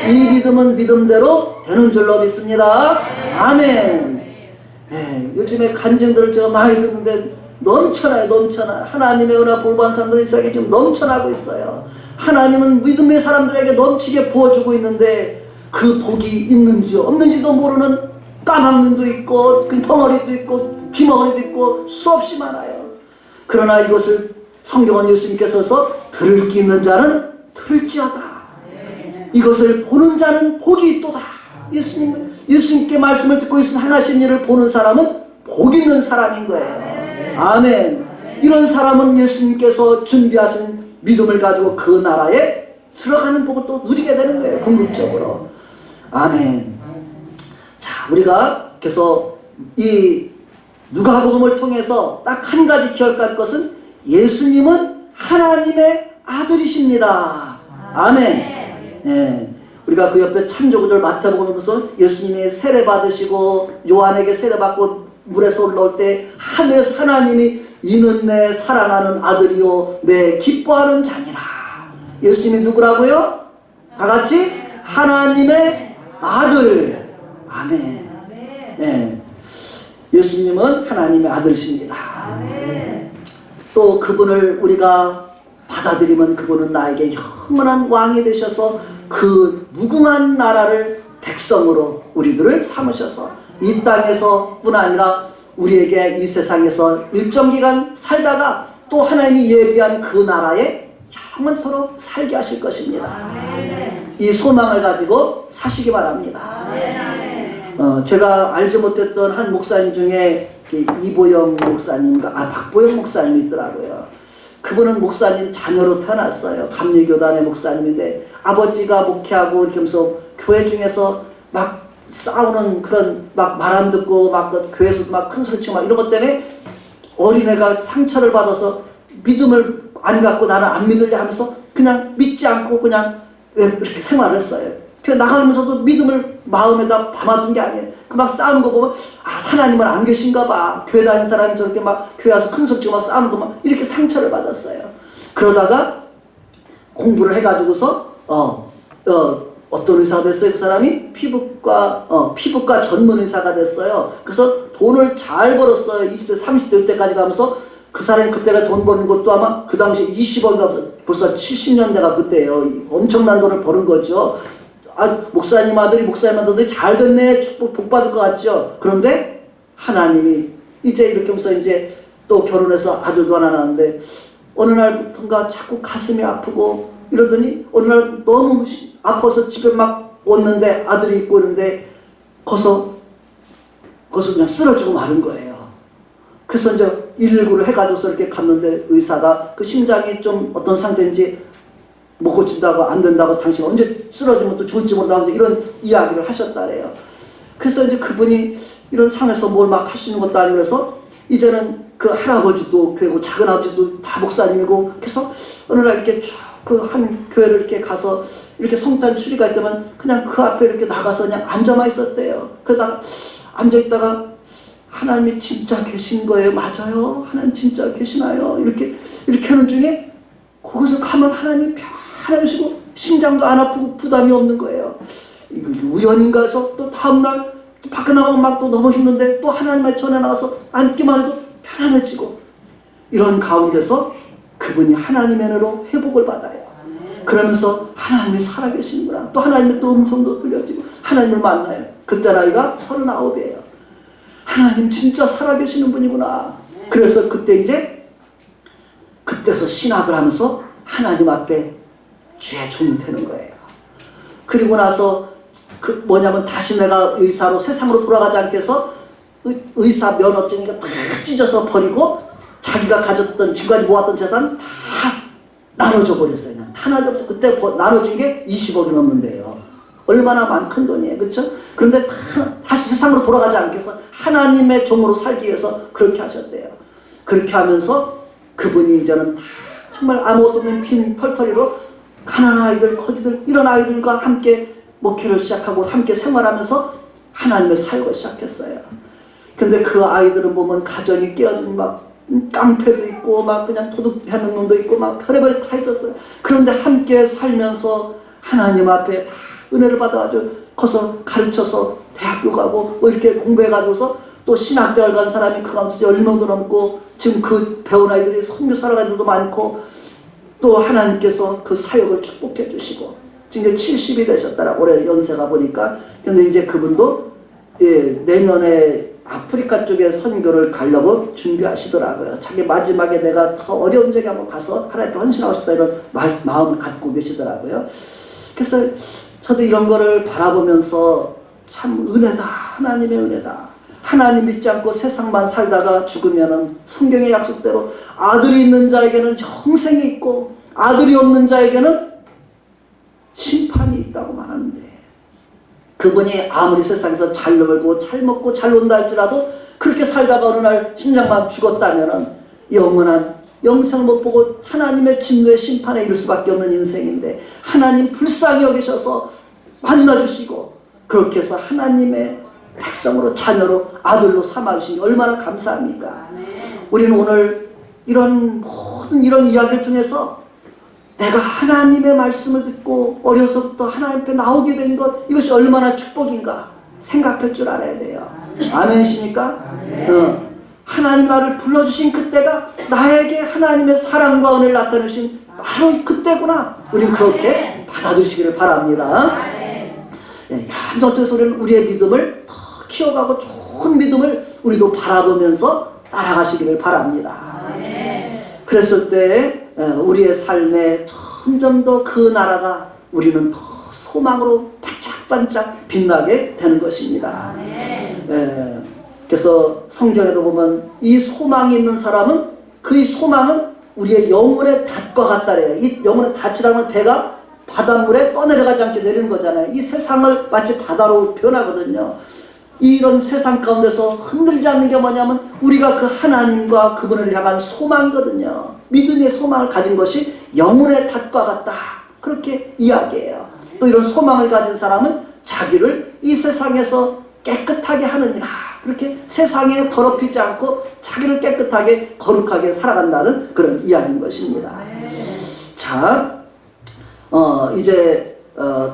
이 믿음은 믿음대로 되는 줄로 믿습니다. 아멘. 요즘에 간증들을 제가 많이 듣는데 넘쳐나요. 하나님의 은혜 복받은 사람들이 이 세상에 지금 넘쳐나고 있어요. 하나님은 믿음의 사람들에게 넘치게 부어주고 있는데 그 복이 있는지 없는지도 모르는 까막눈도 있고 덩어리도 있고 귀머거리도 있고 수없이 많아요. 그러나 이것을 성경은 예수님께서 들을 귀 있는 자는 들을지어다. 이것을 보는 자는 복이 있도다. 예수님께 말씀을 듣고 있으면 행하신 일을 보는 사람은 복 있는 사람인 거예요. 아멘. 이런 사람은 예수님께서 준비하신 믿음을 가지고 그 나라에 들어가는 복을 또 누리게 되는 거예요. 궁극적으로. 아멘. 자, 우리가 그래서 이 누가복음을 통해서 딱 한 가지 기억할 것은 예수님은 하나님의 아들이십니다. 아멘. 예. 우리가 그 옆에 참조구절 마태복음을 보면서 예수님이 세례 받으시고 요한에게 세례 받고 물에서 올라올 때 하늘에서 하나님이 이는 내 사랑하는 아들이요 내 기뻐하는 자니라. 예수님이 누구라고요? 다 같이 하나님의 아들. 아멘. 예. 예수님은 하나님의 아들이십니다. 또 그분을 우리가 받아들이면 그분은 나에게 영원한 왕이 되셔서 그 무궁한 나라를 백성으로 우리들을 삼으셔서 이 땅에서 뿐 아니라 우리에게 이 세상에서 일정 기간 살다가 또 하나님이 예비한 그 나라에 영원토록 살게 하실 것입니다. 이 소망을 가지고 사시기 바랍니다. 제가 알지 못했던 한 목사님 중에 이보영 목사님과 박보영 목사님이 있더라고요. 그분은 목사님 자녀로 태어났어요. 감리교단의 목사님인데 아버지가 목회하고 이렇게 하면서 교회 중에서 막 싸우는 그런 막 말 안 듣고 막 교회에서 막 큰 소리 치고 막 이런 것 때문에 어린애가 상처를 받아서 믿음을 안 갖고 나는 안 믿으려 하면서 그냥 믿지 않고 그냥 이렇게 생활을 했어요. 그래서 나가면서도 믿음을 마음에다 담아둔 게 아니에요. 그 막 싸우는 거 보면 하나님은 안 계신가 봐. 교회 다니는 사람이 저렇게 막 교회 와서 큰 소리 치고 막 싸우는 거 막 이렇게 상처를 받았어요. 그러다가 공부를 해가지고서 어떤 의사가 됐어요? 그 사람이 피부과 전문 의사가 됐어요. 그래서 돈을 잘 벌었어요. 20대 30대 때까지 가면서 그 사람이 그때가 돈 버는 것도 아마 그 당시에 20억인가 벌써 70년대가 그때예요. 엄청난 돈을 버는 거죠. 목사님 아들이 잘 됐네. 축복 복 받을 것 같죠. 그런데 하나님이 이제 이렇게 하면서 이제 또 결혼해서 아들도 하나 낳았는데 어느 날부터인가 자꾸 가슴이 아프고 이러더니 어느 날 너무 아파서 집에 막 왔는데 아들이 있고 있는데 거기서 그냥 쓰러지고 마는 거예요. 그래서 이제 119를 해가지고서 이렇게 갔는데 의사가 그 심장이 좀 어떤 상태인지 못 고친다고 안 된다고 당신 언제 쓰러지면 또 죽을지 모른다고 이런 이야기를 하셨다래요. 그래서 이제 그분이 이런 상황에서 뭘 막 할 수 있는 것도 아니고 그래서 이제는 그 할아버지도 교회고 작은 아버지도 다 목사님이고 그래서 어느 날 이렇게 쭉 그 한 교회를 이렇게 가서 이렇게 성찬 추리가 있다면 그냥 그 앞에 이렇게 나가서 그냥 앉아만 있었대요. 그러다가 앉아있다가 하나님이 진짜 계신 거예요? 맞아요? 하나님 진짜 계시나요? 이렇게 하는 중에 거기서 가면 하나님이 편하시고 심장도 안 아프고 부담이 없는 거예요. 이거 우연인가 해서 또 다음날 또 밖에 나가면 막 또 너무 힘든데 또 하나님의 전에 나가서 앉기만 해도 편안해지고 이런 가운데서 그분이 하나님의 은혜로 회복을 받아요. 그러면서 하나님이 살아계시는구나. 또 하나님의 또 음성도 들려지고 하나님을 만나요. 그때 나이가 39이에요. 하나님 진짜 살아계시는 분이구나. 그래서 그때서 신학을 하면서 하나님 앞에 주의 종이 되는 거예요. 그리고 나서 다시 내가 의사로 세상으로 돌아가지 않게 해서 의사 면허증이가 다 찢어서 버리고 자기가 가졌던 지금까지 모았던 재산 다 나눠줘 버렸어요. 그냥 다 나눠줘. 그때 나눠준 게 20억이 넘는데요. 얼마나 큰 돈이에요. 그렇죠? 그런데 다시 세상으로 돌아가지 않게 해서 하나님의 종으로 살기 위해서 그렇게 하셨대요. 그렇게 하면서 그분이 이제는 다 정말 아무것도 없는 빈 털터리로 가난한 아이들, 거지들 이런 아이들과 함께 목회를 시작하고 함께 생활하면서 하나님의 사역을 시작했어요. 근데 그 아이들은 보면 가정이 깨어진 막 깡패도 있고 막 그냥 도둑하는 놈도 있고 막 별의별이 다 있었어요. 그런데 함께 살면서 하나님 앞에 다 은혜를 받아가지고 거기서 가르쳐서 대학교 가고 뭐 이렇게 공부해가지고서 또 신학대학을 간 사람이 그 가운데서 10명도 넘고 지금 그 배운 아이들이 선교사로 간 애들도 많고 또 하나님께서 그 사역을 축복해 주시고 지금 이제 70이 되셨더라. 올해 연세가 보니까. 근데 이제 그분도 내년에 아프리카 쪽에 선교를 가려고 준비하시더라고요. 자기 마지막에 내가 더 어려운 적에 한번 가서 하나님께 헌신하고 싶다 이런 마음을 갖고 계시더라고요. 그래서 저도 이런 거를 바라보면서 참 은혜다, 하나님의 은혜다. 하나님 믿지 않고 세상만 살다가 죽으면은 성경의 약속대로 아들이 있는 자에게는 영생이 있고 아들이 없는 자에게는 심판이 있다고 말하는데, 그분이 아무리 세상에서 잘 놀고 잘 먹고 잘 논다 할지라도 그렇게 살다가 어느 날 심장만 죽었다면은 영원한 영생을 못 보고 하나님의 진노의 심판에 이를 수밖에 없는 인생인데, 하나님 불쌍히 여기셔서 만나주시고 그렇게 해서 하나님의 백성으로, 자녀로, 아들로 삼아주시니 얼마나 감사합니까? 우리는 오늘 이런 모든 이런 이야기를 통해서 내가 하나님의 말씀을 듣고 어려서부터 하나님 앞에 나오게 된 것, 이것이 얼마나 축복인가 생각할 줄 알아야 돼요. 아멘이십니까? 하나님 나를 불러주신 그때가 나에게 하나님의 사랑과 은혜를 나타내신 바로 그때구나. 우리는 그렇게 받아들이시기를 바랍니다. 이런 점에서 우리는 우리의 믿음을 더 키워가고 좋은 믿음을 우리도 바라보면서 따라가시기를 바랍니다. 그랬을 때 우리의 삶에 점점 더 그 나라가 우리는 더 소망으로 반짝반짝 빛나게 되는 것입니다. 그래서 성경에도 보면 이 소망이 있는 사람은, 그 소망은 우리의 영혼의 닷과 같다래요. 이 영혼의 닷이라는 배가 바닷물에 떠내려가지 않게 내리는 거잖아요. 이 세상을 마치 바다로 변하거든요. 이런 세상 가운데서 흔들지 않는 게 뭐냐면 우리가 그 하나님과 그분을 향한 소망이거든요. 믿음의 소망을 가진 것이 영혼의 닷과 같다, 그렇게 이야기해요. 또 이런 소망을 가진 사람은 자기를 이 세상에서 깨끗하게 하느니라, 그렇게 세상에 더럽히지 않고 자기를 깨끗하게 거룩하게 살아간다는 그런 이야기인 것입니다. 자, 이제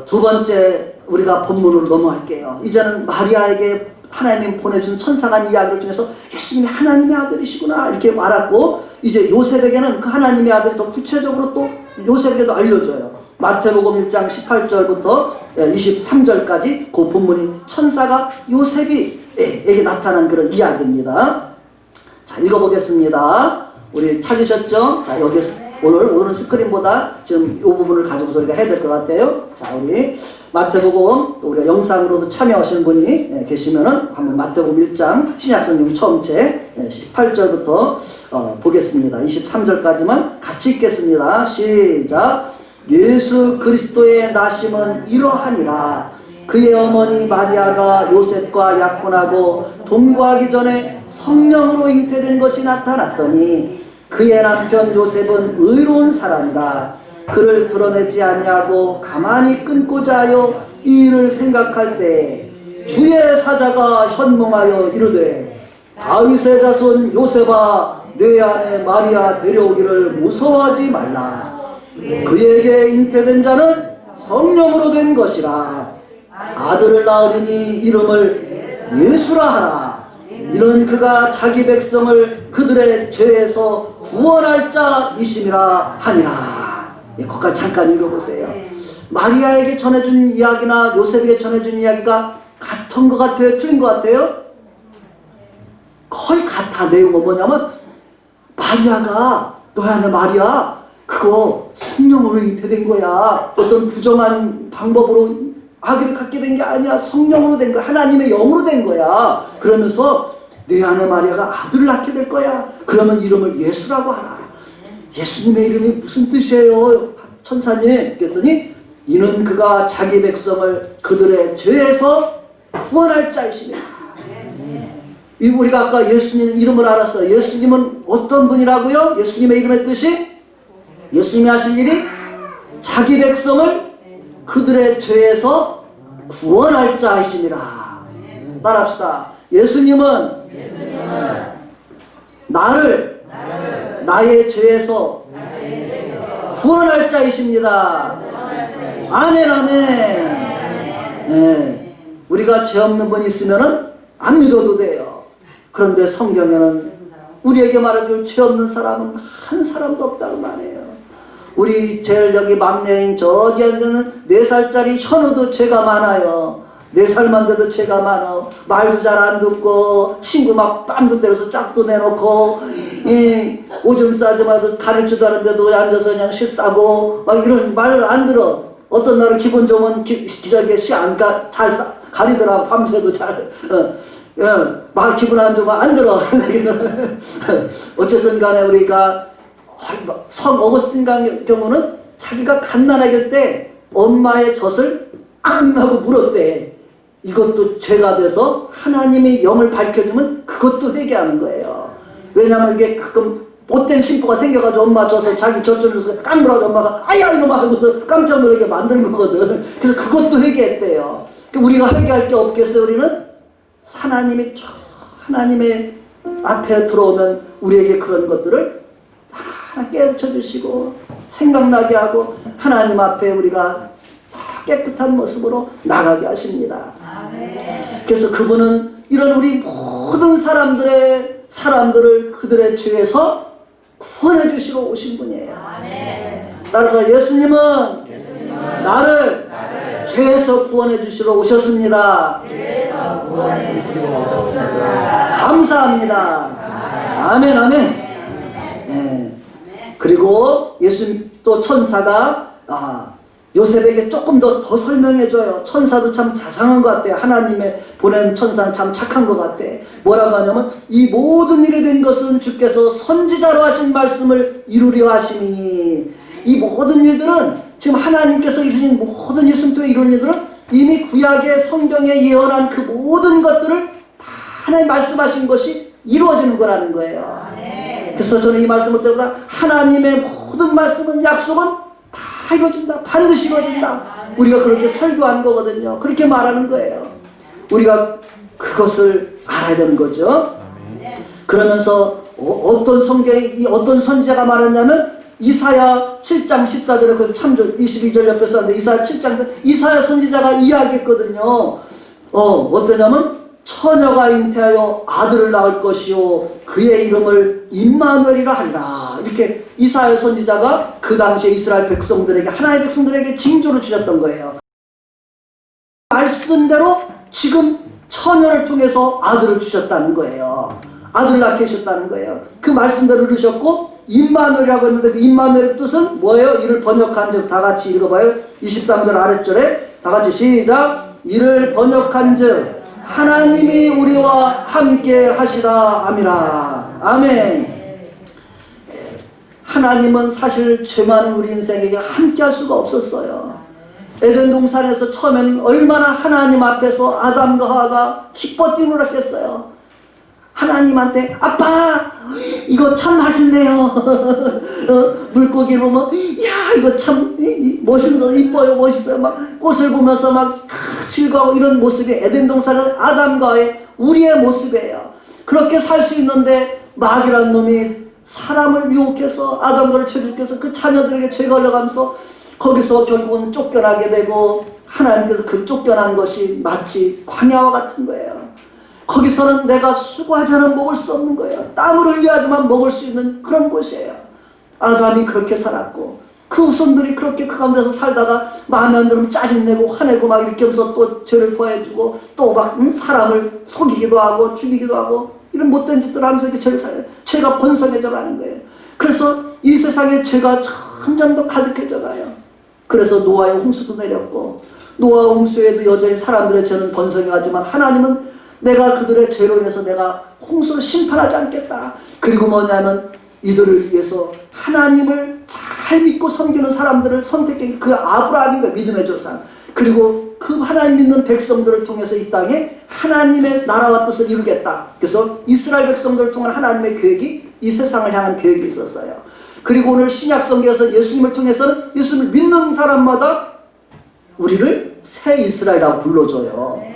두 번째 우리가 본문으로 넘어갈게요. 이제는 마리아에게 하나님이 보내준 천상한 이야기를 통해서 예수님이 하나님의 아들이시구나 이렇게 알았고, 이제 요셉에게는 그 하나님의 아들이 더 구체적으로 또 요셉에게도 알려줘요. 마태복음 1장 18절부터 23절까지 그 본문이 천사가 요셉에게 나타난 그런 이야기입니다. 자, 읽어보겠습니다. 우리 찾으셨죠? 자, 여기서 오늘은 스크린보다 지금 이 부분을 가지고서 우리가 해야 될 것 같아요. 자, 우리 마태복음, 또 우리가 영상으로도 참여하시는 분이 계시면은 한번 마태복음 1장 신약성경 처음 책 18절부터 보겠습니다. 23절까지만 같이 읽겠습니다. 시작. 예수 그리스도의 나심은 이러하니라. 그의 어머니 마리아가 요셉과 약혼하고 동거하기 전에 성령으로 잉태된 것이 나타났더니 그의 남편 요셉은 의로운 사람이라. 그를 드러내지 아니하고 가만히 끊고자 하여 이 일을 생각할 때 주의 사자가 현몽하여 이르되 다윗의 자손 요셉아, 내 아내 마리아 데려오기를 무서워하지 말라. 그에게 잉태된 자는 성령으로 된 것이라. 아들을 낳으리니 이름을 예수라 하라. 이는 그가 자기 백성을 그들의 죄에서 구원할 자이심이라 하니라. 거기까지 잠깐 읽어보세요. 마리아에게 전해준 이야기나 요셉에게 전해준 이야기가 같은 것 같아요? 틀린 것 같아요? 거의 같아. 내용은 뭐냐면 마리아가, 너희 아내 마리아 그거 성령으로 잉태된 거야. 어떤 부정한 방법으로 아기를 갖게 된 게 아니야. 성령으로 된 거야. 하나님의 영으로 된 거야. 그러면서 내 아내 마리아가 아들을 낳게 될 거야. 그러면 이름을 예수라고 하라. 예수님의 이름이 무슨 뜻이에요, 천사님? 그랬더니 이는 그가 자기 백성을 그들의 죄에서 구원할 자이시며. 우리가 아까 예수님 이름을 알았어요. 예수님은 어떤 분이라고요? 예수님의 이름의 뜻이, 예수님이 하실 일이 자기 백성을 그들의 죄에서 구원할 자이심이라. 따라합시다. 예수님은 나를 나의 죄에서 구원할 자이십니다. 아멘, 아멘. 네. 우리가 죄 없는 분 있으면은 안 믿어도 돼요. 그런데 성경에는 우리에게 말해줄 죄 없는 사람은 한 사람도 없다고 말해요. 우리 제일 여기 막내인 저기 앉는 4살짜리 현우도 죄가 많아요. 4살만 돼도 죄가 많아. 말도 잘 안 듣고 친구 막 뺨도 때려서 짝도 내놓고 오줌 싸자마자 가릴 줄도 아는데도 앉아서 그냥 실싸고 막 이런 말을 안 들어. 어떤 날은 기분 좋으면 기저귀에 잘 가리더라. 밤새도 잘. 막 기분 안 좋으면 안 들어. 어쨌든 간에 우리가 성 어거스틴 경우는 자기가 갓난아기일 때 엄마의 젖을 안 하고 물었대. 이것도 죄가 돼서 하나님의 영을 밝혀주면 그것도 회개하는 거예요. 왜냐하면 이게 가끔 못된 심보가 생겨가지고 엄마 젖을 자기 젖을 줘서 깜물어서 엄마가 아야 이놈아 하고서 깜짝 놀라게 만드는 거거든. 그래서 그것도 회개했대요. 우리가 회개할 게 없겠어요. 우리는 하나님의 앞에 들어오면 우리에게 그런 것들을 다 깨우쳐 주시고 생각나게 하고 하나님 앞에 우리가 깨끗한 모습으로 나가게 하십니다. 그래서 그분은 이런 우리 모든 사람들을 그들의 죄에서 구원해 주시러 오신 분이에요. 따라서 예수님은 나를 죄에서 구원해 주시러 오셨습니다. 감사합니다. 아멘, 아멘. 네. 그리고 예수님 또 천사가 요셉에게 조금 더 설명해줘요. 천사도 참 자상한 것 같아요. 하나님의 보낸 천사는 참 착한 것 같아. 뭐라고 하냐면 이 모든 일이 된 것은 주께서 선지자로 하신 말씀을 이루려 하심이니 이 모든 일들은 지금 하나님께서 이루신 모든 예수님도 이루는 일들은 이미 구약의 성경에 예언한 그 모든 것들을 다 하나님 말씀하신 것이 이루어지는 거라는 거예요. 그래서 저는 이 말씀을 때보다 하나님의 모든 말씀은 약속은 다 이루어진다. 반드시 이루어진다. 우리가 그렇게 설교하는 거거든요. 그렇게 말하는 거예요. 우리가 그것을 알아야 되는 거죠. 그러면서 어떤 성경에 어떤 선지자가 말했냐면 이사야 7장 14절에 그 참조 22절 옆에서 하는데 이사야 7장 이사야 선지자가 이야기했거든요. 어떠냐면 처녀가 잉태하여 아들을 낳을 것이요 그의 이름을 임마누엘이라 하리라. 이렇게 이사야 선지자가 그 당시에 이스라엘 백성들에게 하나님의 백성들에게 징조를 주셨던 거예요. 말씀대로 지금 처녀를 통해서 아들을 주셨다는 거예요. 아들을 낳게 하셨다는 거예요. 그 말씀대로 이루셨고 임마누엘이라고 했는데 그 임마누엘의 뜻은 뭐예요? 이를 번역한 즉 다 같이 읽어봐요. 23절 아랫절에 다 같이 시작. 이를 번역한 즉 하나님이 우리와 함께 하시라 아미라. 아멘. 하나님은 사실 죄 많은 우리 인생에게 함께 할 수가 없었어요. 에덴 동산에서 처음에는 얼마나 하나님 앞에서 아담과 하와가 기뻐 뛰놀았겠어요. 하나님한테 아빠 이거 참 맛있네요. 물고기 보면 야 이거 참 멋있어 이뻐요 멋있어요. 막 꽃을 보면서 막 즐거워 이런 모습이 에덴 동산은 아담과의 우리의 모습이에요. 그렇게 살 수 있는데 마귀라는 놈이 사람을 유혹해서 아담과를 죄짓게해서 그 자녀들에게 죄 걸려가면서 거기서 결국은 쫓겨나게 되고 하나님께서 그 쫓겨난 것이 마치 광야와 같은 거예요. 거기서는 내가 수고하지 않으면 먹을 수 없는 거예요. 땀을 흘려야지만 먹을 수 있는 그런 곳이에요. 아담이 그렇게 살았고 그 후손들이 그렇게 그 가운데서 살다가 마음에 안 들으면 짜증내고 화내고 막 이렇게 하면서 또 죄를 더해주고 또 막 사람을 속이기도 하고 죽이기도 하고 이런 못된 짓들을 하면서 이렇게 죄가 번성해져 가는 거예요. 그래서 이 세상에 죄가 점점 더 가득해져 가요. 그래서 노아의 홍수도 내렸고 노아 홍수에도 여전히 사람들의 죄는 번성해가지만 하나님은 내가 그들의 죄로 인해서 내가 홍수를 심판하지 않겠다. 그리고 뭐냐면 이들을 위해서 하나님을 잘 믿고 섬기는 사람들을 선택해 그 아브라함인 거예요. 믿음의 조상. 그리고 그 하나님 믿는 백성들을 통해서 이 땅에 하나님의 나라와 뜻을 이루겠다. 그래서 이스라엘 백성들을 통한 하나님의 계획이 이 세상을 향한 계획이 있었어요. 그리고 오늘 신약 성경에서 예수님을 통해서는 예수님을 믿는 사람마다 우리를 새 이스라엘이라고 불러줘요.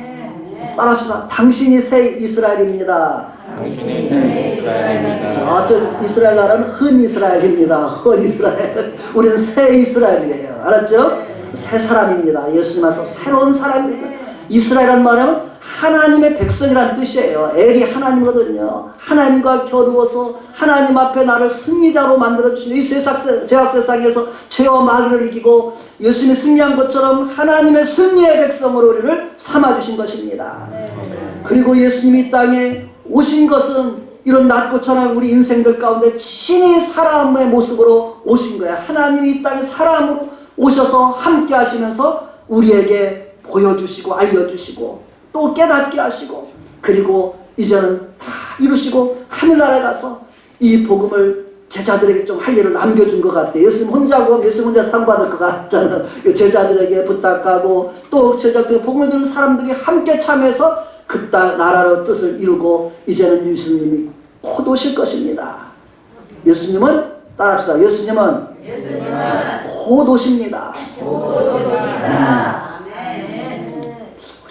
따라합시다. 당신이 새 이스라엘입니다.
당신이 새 이스라엘입니다.
저쪽 이스라엘 나라는 흠 이스라엘입니다. 흠 이스라엘. 우리는 새 이스라엘이에요. 알았죠? 새 사람입니다. 예수님 와서 새로운 사람이 있어요. 이스라엘이란 말하면 하나님의 백성이란 뜻이에요. 엘이 하나님이거든요. 하나님과 겨루어서 하나님 앞에 나를 승리자로 만들어주신 이 죄악세상에서 죄와 마귀를 이기고 예수님이 승리한 것처럼 하나님의 승리의 백성으로 우리를 삼아주신 것입니다. 그리고 예수님이 이 땅에 오신 것은 이런 낮고 천한 우리 인생들 가운데 친히 사람의 모습으로 오신 거예요. 하나님이 이 땅에 사람으로 오셔서 함께 하시면서 우리에게 보여주시고 알려주시고 또 깨닫게 하시고 그리고 이제는 다 이루시고 하늘나라에 가서 이 복음을 제자들에게 좀 할 일을 남겨준 것 같아요. 예수님 혼자 보면 예수님 혼자 상 받을 것 같잖아요. 제자들에게 부탁하고 또 제자들 복음을 듣는 사람들이 함께 참여해서 그 땅 나라의 뜻을 이루고 이제는 예수님이 곧 오실 것입니다. 예수님은 따라합시다. 예수님은 곧 오십니다.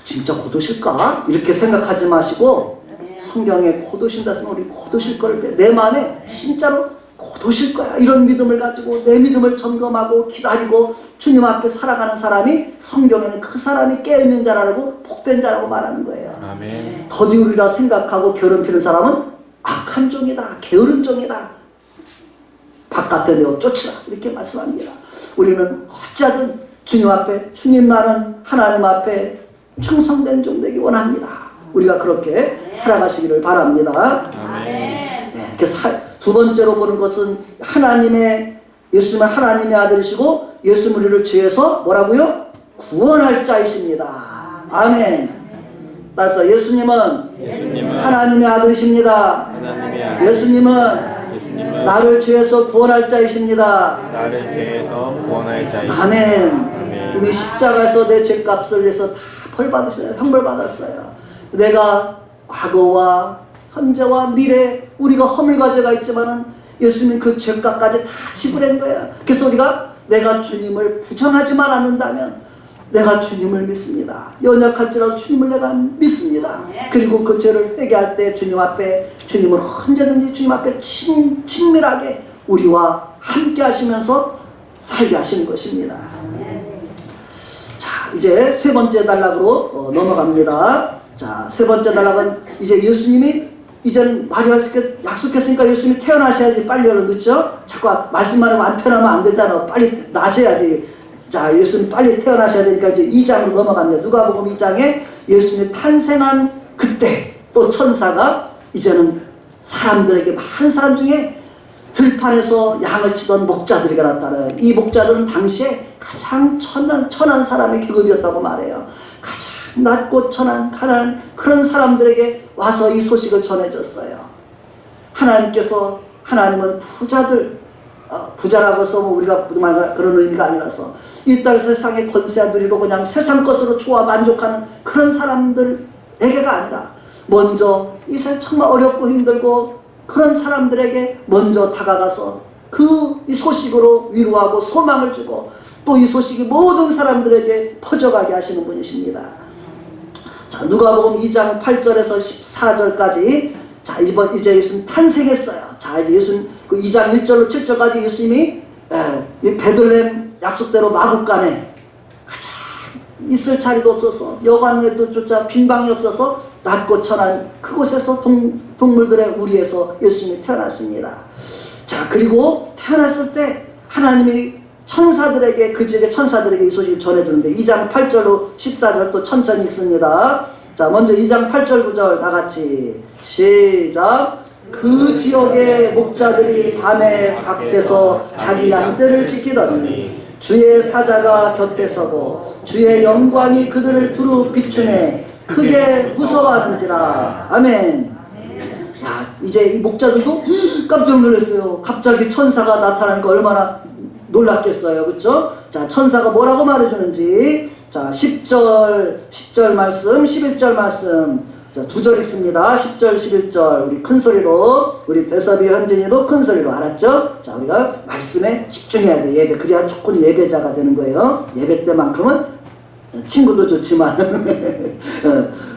진짜 곧 오실까? 이렇게 생각하지 마시고 성경에 곧 오신다 했으면 우리 곧 오실 걸 내 마음에 진짜로 곧 오실 거야 이런 믿음을 가지고 내 믿음을 점검하고 기다리고 주님 앞에 살아가는 사람이 성경에는 그 사람이 깨어있는 자라고 복된 자라고 말하는 거예요.
아멘.
더디우리라 생각하고 괴롭히는 사람은 악한 종이다, 게으른 종이다, 바깥에 내어 쫓으라 이렇게 말씀합니다. 우리는 어찌하든 주님 앞에 주님 나는 하나님 앞에 충성된 종 되기 원합니다. 우리가 그렇게 살아가시기를 바랍니다. 네, 두 번째로 보는 것은 하나님의 예수님은 하나님의 아들이시고 예수 우리를 죄에서 뭐라고요? 구원할 자이십니다. 아멘. 따라서 예수님은 하나님의 아들이십니다. 예수님은 나를 죄에서 구원할 자이십니다.
나를 죄에서 구원할 자이십니다.
아멘. 이미 십자가에서 내 죄값을 위해서 다 벌 받으셨어요. 형벌 받았어요. 내가 과거와 현재와 미래 우리가 허물 가져가 있지만은 예수님 그 죄값까지 다 지불한 거예요. 그래서 우리가 내가 주님을 부정하지만 않는다면 내가 주님을 믿습니다. 연약할지라도 주님을 내가 믿습니다. 그리고 그 죄를 회개할 때 주님 앞에 주님은 언제든지 주님 앞에 친밀하게 우리와 함께 하시면서 살게 하시는 것입니다. 자, 이제 세 번째 단락으로 넘어갑니다. 자, 세 번째 단락은 이제 예수님이 이제는 마리아가 약속했으니까 예수님이 태어나셔야지 빨리 늦죠? 자꾸 말씀만 하고 안 태어나면 안 되잖아. 빨리 나셔야지. 자, 예수님 빨리 태어나셔야 되니까 이제 2장으로 넘어갑니다. 누가복음 2장에 예수님이 탄생한 그때 또 천사가 이제는 사람들에게 많은 사람 중에 들판에서 양을 치던 목자들이 나타나요. 이 목자들은 당시에 가장 천한 사람의 계급이었다고 말해요. 가장 낮고 천한 가난한 그런 사람들에게 와서 이 소식을 전해줬어요. 하나님은 부자들, 부자라고 써면 우리가 그런 의미가 아니라서 이 땅 세상의 권세 누리고 그냥 세상 것으로 좋아 만족하는 그런 사람들에게가 아니라 먼저 이 세상 정말 어렵고 힘들고 그런 사람들에게 먼저 다가가서 이 소식으로 위로하고 소망을 주고 또 이 소식이 모든 사람들에게 퍼져가게 하시는 분이십니다. 자, 누가복음 2장 8절에서 14절까지 자, 이제 예수님 탄생했어요. 자, 이제 예수님 그 2장 1절로 7절까지 예수님이 이 베들레헴 약속대로 마국간에 가장 있을 자리도 없어서 여관에도 조차 빈 방이 없어서 낮고 천한 그곳에서 동물들의 우리에서 예수님이 태어났습니다. 자, 그리고 태어났을 때 하나님이 천사들에게 그 지역의 천사들에게 이 소식을 전해주는데 2장 8절로 14절 또 천천히 읽습니다. 자, 먼저 2장 8절 9절 다 같이 시작. 그 지역의 목자들이 밤에 밖에서 자기 양떼를 지키더니 주의 사자가 곁에 서고 주의 영광이 그들을 두루 비추네 크게 무서워하는지라. 아멘. 야, 이제 이 목자들도 깜짝 놀랐어요. 갑자기 천사가 나타나니까 얼마나 놀랐겠어요. 그렇죠? 자, 천사가 뭐라고 말해주는지 자, 10절 말씀 11절 말씀 자, 2절 읽습니다. 10절 11절 우리 큰 소리로 우리 대섭이 현진이도 큰 소리로 알았죠? 자, 우리가 말씀에 집중해야 돼. 예배 그래야 조금 예배자가 되는 거예요. 예배 때만큼은 친구도 좋지만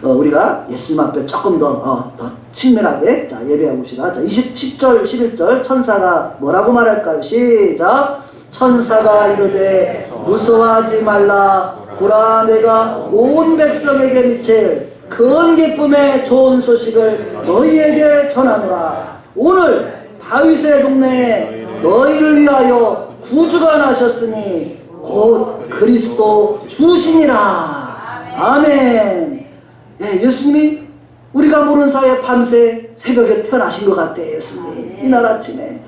우리가 예수님 앞에 조금 더 친밀하게 자, 예배하고 봅시다. 자, 10절 11절 천사가 뭐라고 말할까요? 시작. 천사가 이르되 무서워하지 말라. 보라 내가 온 백성에게 미칠 큰 기쁨의 좋은 소식을 너희에게 전하노라. 오늘 다윗의 동네에 너희를 위하여 구주가 나셨으니 곧 그리스도 주시니라. 아멘. 예, 예수님이 우리가 모르는 사이에 밤새 새벽에 태어나신 것 같아요. 예수님이 이날 아침에,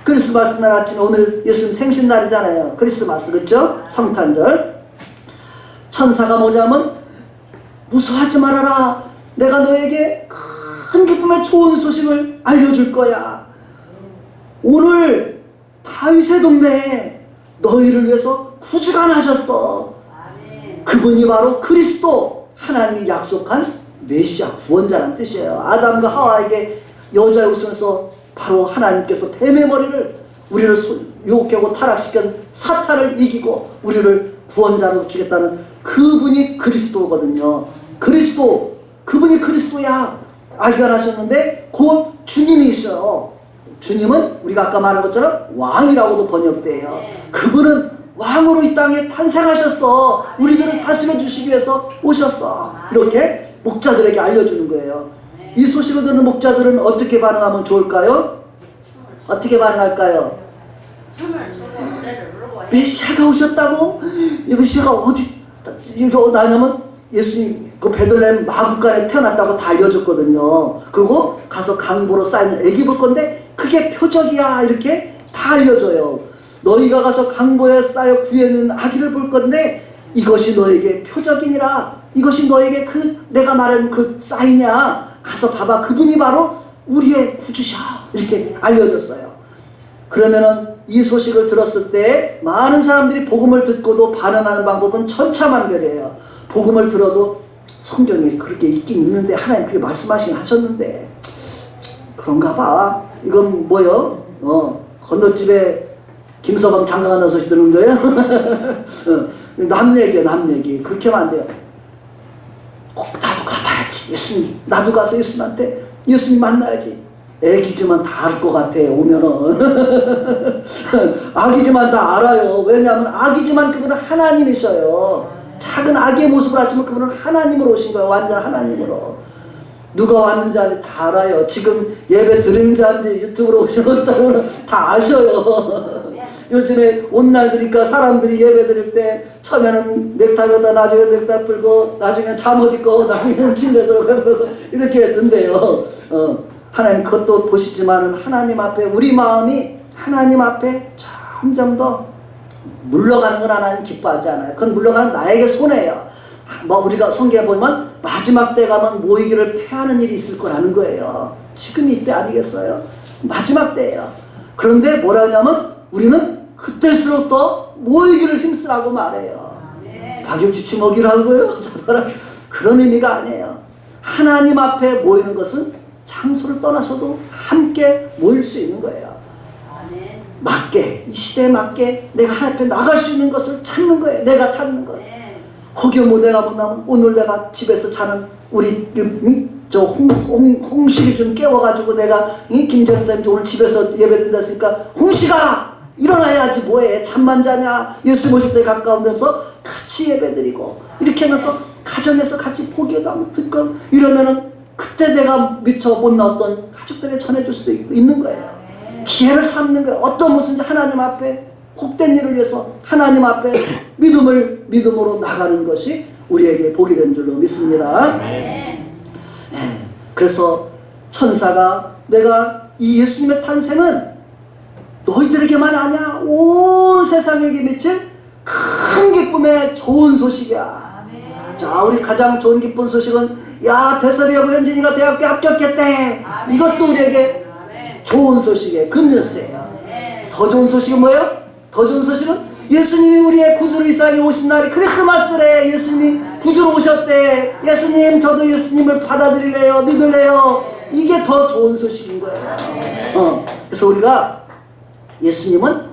크리스마스 날 아침에, 오늘 예수님 생신날이잖아요. 크리스마스, 그렇죠? 성탄절. 천사가 뭐냐면 무서워하지 말아라. 내가 너에게 큰 기쁨의 좋은 소식을 알려줄 거야. 오늘 다윗의 동네에 너희를 위해서 구주가 나셨어. 그분이 바로 그리스도, 하나님이 약속한 메시아 구원자라는 뜻이에요. 아담과 하와에게 여자의 웃으면서 바로 하나님께서 뱀의 머리를, 우리를 유혹하고 타락시킨 사탄을 이기고 우리를 구원자로 주겠다는 그분이 그리스도거든요. 그리스도, 그분이 그리스도야. 아기가 나셨는데 곧 주님이셔요. 주님은 우리가 아까 말한 것처럼 왕이라고도 번역돼요. 그분은 왕으로 이 땅에 탄생하셨어. 우리들을 다스려 주시기 위해서 오셨어. 이렇게 목자들에게 알려주는 거예요. 이 소식을 듣는 목자들은 어떻게 반응하면 좋을까요? 어떻게 반응할까요? 메시아가 오셨다고? 이 메시아가 어디 나냐면 예수님 그 베들레헴 마구간에 태어났다고 다 알려줬거든요. 그리고 가서 강보로 쌓인 애기 볼 건데 그게 표적이야, 이렇게 다 알려줘요. 너희가 가서 강보에 쌓여 구해는 아기를 볼 건데 이것이 너에게 표적이니라. 이것이 너에게 그 내가 말한 그 사인이야. 가서 봐봐. 그분이 바로 우리의 구주셔. 이렇게 알려줬어요. 그러면은 이 소식을 들었을 때 많은 사람들이 복음을 듣고도 반응하는 방법은 천차만별이에요. 복음을 들어도 성경에 그렇게 있긴 있는데, 하나님 그렇게 말씀하시긴 하셨는데 그런가 봐. 이건 뭐요? 건너집에 김서방 장가간다는 소식 듣는 거예요? 남 얘기야, 남 얘기. 그렇게 하면 안 돼요. 나도 가봐야지. 예수님, 나도 가서 예수님한테 예수님 만나야지. 애기지만 다 알 것 같아, 오면은. 아기지만 다 알아요. 왜냐하면 아기지만 그분은 하나님이셔요. 작은 아기의 모습을 하지만 그분은 하나님으로 오신 거예요. 완전 하나님으로. 누가 왔는지 다 알아요. 지금 예배 드리는 자인지 유튜브로 오셨다고 다 아셔요. 요즘에 온날 드니까 사람들이 예배 드릴 때 처음에는 넥타이에다 나중에 넥타이 풀고 나중에 잠옷 입고 나중에는 침대 들어가고 이렇게 든대요. 하나님 그것도 보시지만은 하나님 앞에 우리 마음이 하나님 앞에 점점 더 물러가는 건 하나님 기뻐하지 않아요. 그건 물러가는 나에게 손해예요. 뭐 우리가 성경에 보면 마지막 때 가면 모이기를 패하는 일이 있을 거라는 거예요. 지금 이때 아니겠어요? 마지막 때예요. 그런데 뭐라 하냐면 우리는 그때일수록 더 모이기를 힘쓰라고 말해요. 박용지치 먹이라고요? 그런 의미가 아니에요. 하나님 앞에 모이는 것은 장소를 떠나서도 함께 모일 수 있는 거예요. 맞게, 이 시대에 맞게 내가 하나님 앞에 나갈 수 있는 것을 찾는 거예요. 내가 찾는 거예요. 혹여 뭐 내가 못나면 오늘 내가 집에서 자는 우리 저 홍식이 좀 깨워가지고 내가 김전 선생님 오늘 집에서 예배드린다 했으니까 홍식아 일어나야지 뭐해 잠만 자냐. 예수 모실 때 가까운 데서 같이 예배드리고 이렇게 하면서 가정에서 같이 포기하고 듣고 이러면은 그때 내가 미처 못 나왔던 가족들에게 전해줄 수도 있는 거예요. 기회를 삼는 거예요. 어떤 무슨 하나님 앞에 복된 일을 위해서 하나님 앞에 믿음으로 나가는 것이 우리에게 복이 된 줄로 믿습니다. 그래서 천사가 내가 이 예수님의 탄생은 너희들에게만 아냐 온 세상에게 미칠 큰 기쁨의 좋은 소식이야. 자, 우리 가장 좋은 기쁜 소식은 야 대설이하고 현진이가 대학교 합격했대. 이것도 우리에게 좋은 소식이에요. 굿뉴스예요. 더 좋은 소식은 뭐예요? 더 좋은 소식은 예수님이 우리의 구주로 이 세상에 오신 날이 크리스마스래. 예수님이 구주로 오셨대. 예수님 저도 예수님을 받아들일래요. 믿을래요. 이게 더 좋은 소식인 거예요. 그래서 우리가 예수님은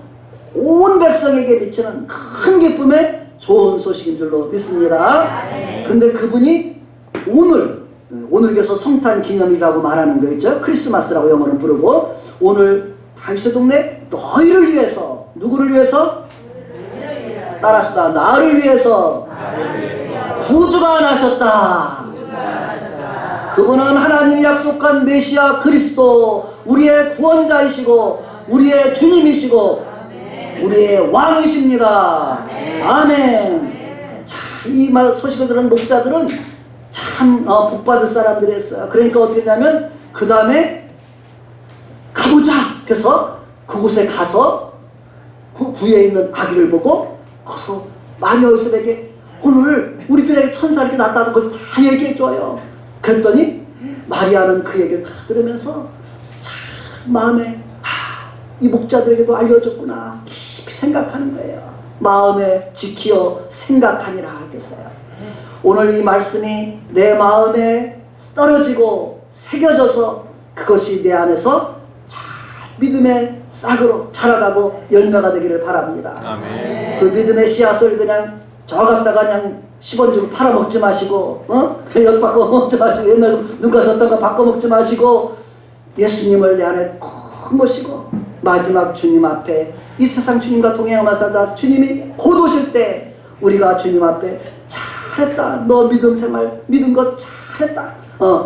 온 백성에게 미치는 큰 기쁨의 좋은 소식인 줄로 믿습니다. 근데 그분이 오늘 그래서 성탄 기념이라고 말하는 거 있죠. 크리스마스라고 영어로 부르고 오늘 다윗의 동네 너희를 위해서 누구를 위해서? 따라합시다. 나를 위해서 구주가 나셨다. 그분은 하나님이 약속한 메시아 그리스도, 우리의 구원자이시고 우리의 주님이시고 우리의 왕이십니다. 아멘. 자, 이 소식을 들은 목자들은 참 복받을 사람들이었어요. 그러니까 어떻게 하냐면 그 다음에 가보자. 그래서 그곳에 가서 구에 있는 아기를 보고 거기서 마리아 요셉에게 오늘 우리들에게 천사 이렇게 나타나는 걸 다 얘기해줘요. 그랬더니 마리아는 그 얘기를 다 들으면서 참 마음에 이 목자들에게도 알려줬구나 깊이 생각하는 거예요. 마음에 지키어 생각하니라 하겠어요. 오늘 이 말씀이 내 마음에 떨어지고 새겨져서 그것이 내 안에서 잘 믿음의 싹으로 자라가고 열매가 되기를 바랍니다.
아멘.
그 믿음의 씨앗을 그냥 저 갖다가 그냥 10원 주고 팔아먹지 마시고 엿 바꿔 먹지 마시고 옛날 누가 썼던 거 바꿔 먹지 마시고 예수님을 내 안에 꼭 모시고 마지막 주님 앞에 이 세상 주님과 동행하며 살다 주님이 곧 오실 때 우리가 주님 앞에 잘했다. 너 믿음 생활 믿은 것 잘했다.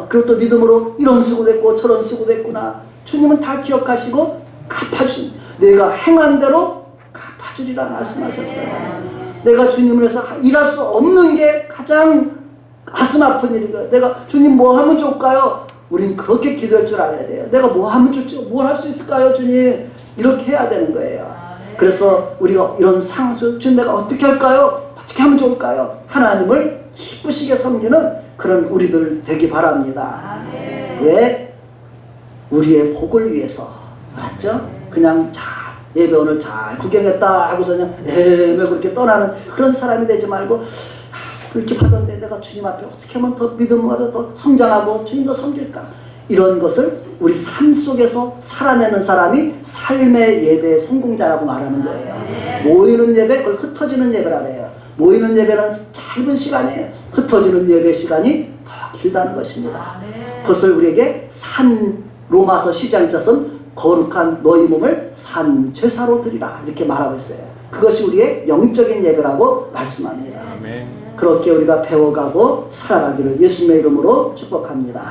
그리고 또 믿음으로 이런 수고됐고 저런 수고됐구나. 주님은 다 기억하시고 갚아주신 내가 행한 대로 갚아주리라 말씀하셨어요. 내가 주님을 위해서 일할 수 없는 게 가장 가슴 아픈 일이거든요. 내가 주님 뭐 하면 좋을까요? 우린 그렇게 기도할 줄 알아야 돼요. 내가 뭐 하면 좋죠? 뭘 할 수 있을까요 주님? 이렇게 해야 되는 거예요. 그래서 우리가 이런 상황에서 주님 내가 어떻게 할까요? 어떻게 하면 좋을까요? 하나님을 기쁘시게 섬기는 그런 우리들 되기 바랍니다. 왜? 우리의 복을 위해서. 알았죠? 그냥 잘 예배 오늘 잘 구경했다 하고서 그냥 애매고 그렇게 떠나는 그런 사람이 되지 말고 그렇게 하던데 내가 주님 앞에 어떻게 하면 더 믿음으로 더 성장하고 주님도 섬길까? 이런 것을 우리 삶 속에서 살아내는 사람이 삶의 예배의 성공자라고 말하는 거예요. 모이는 예배, 그걸 흩어지는 예배라 해요. 모이는 예배는 짧은 시간이에요. 흩어지는 예배 시간이 더 길다는 것입니다. 그것을 우리에게 로마서 12장에서는 거룩한 너희 몸을 산 제사로 드리라 이렇게 말하고 있어요. 그것이 우리의 영적인 예배라고 말씀합니다.
아멘.
그렇게 우리가 배워가고 살아가기를 예수님의 이름으로 축복합니다.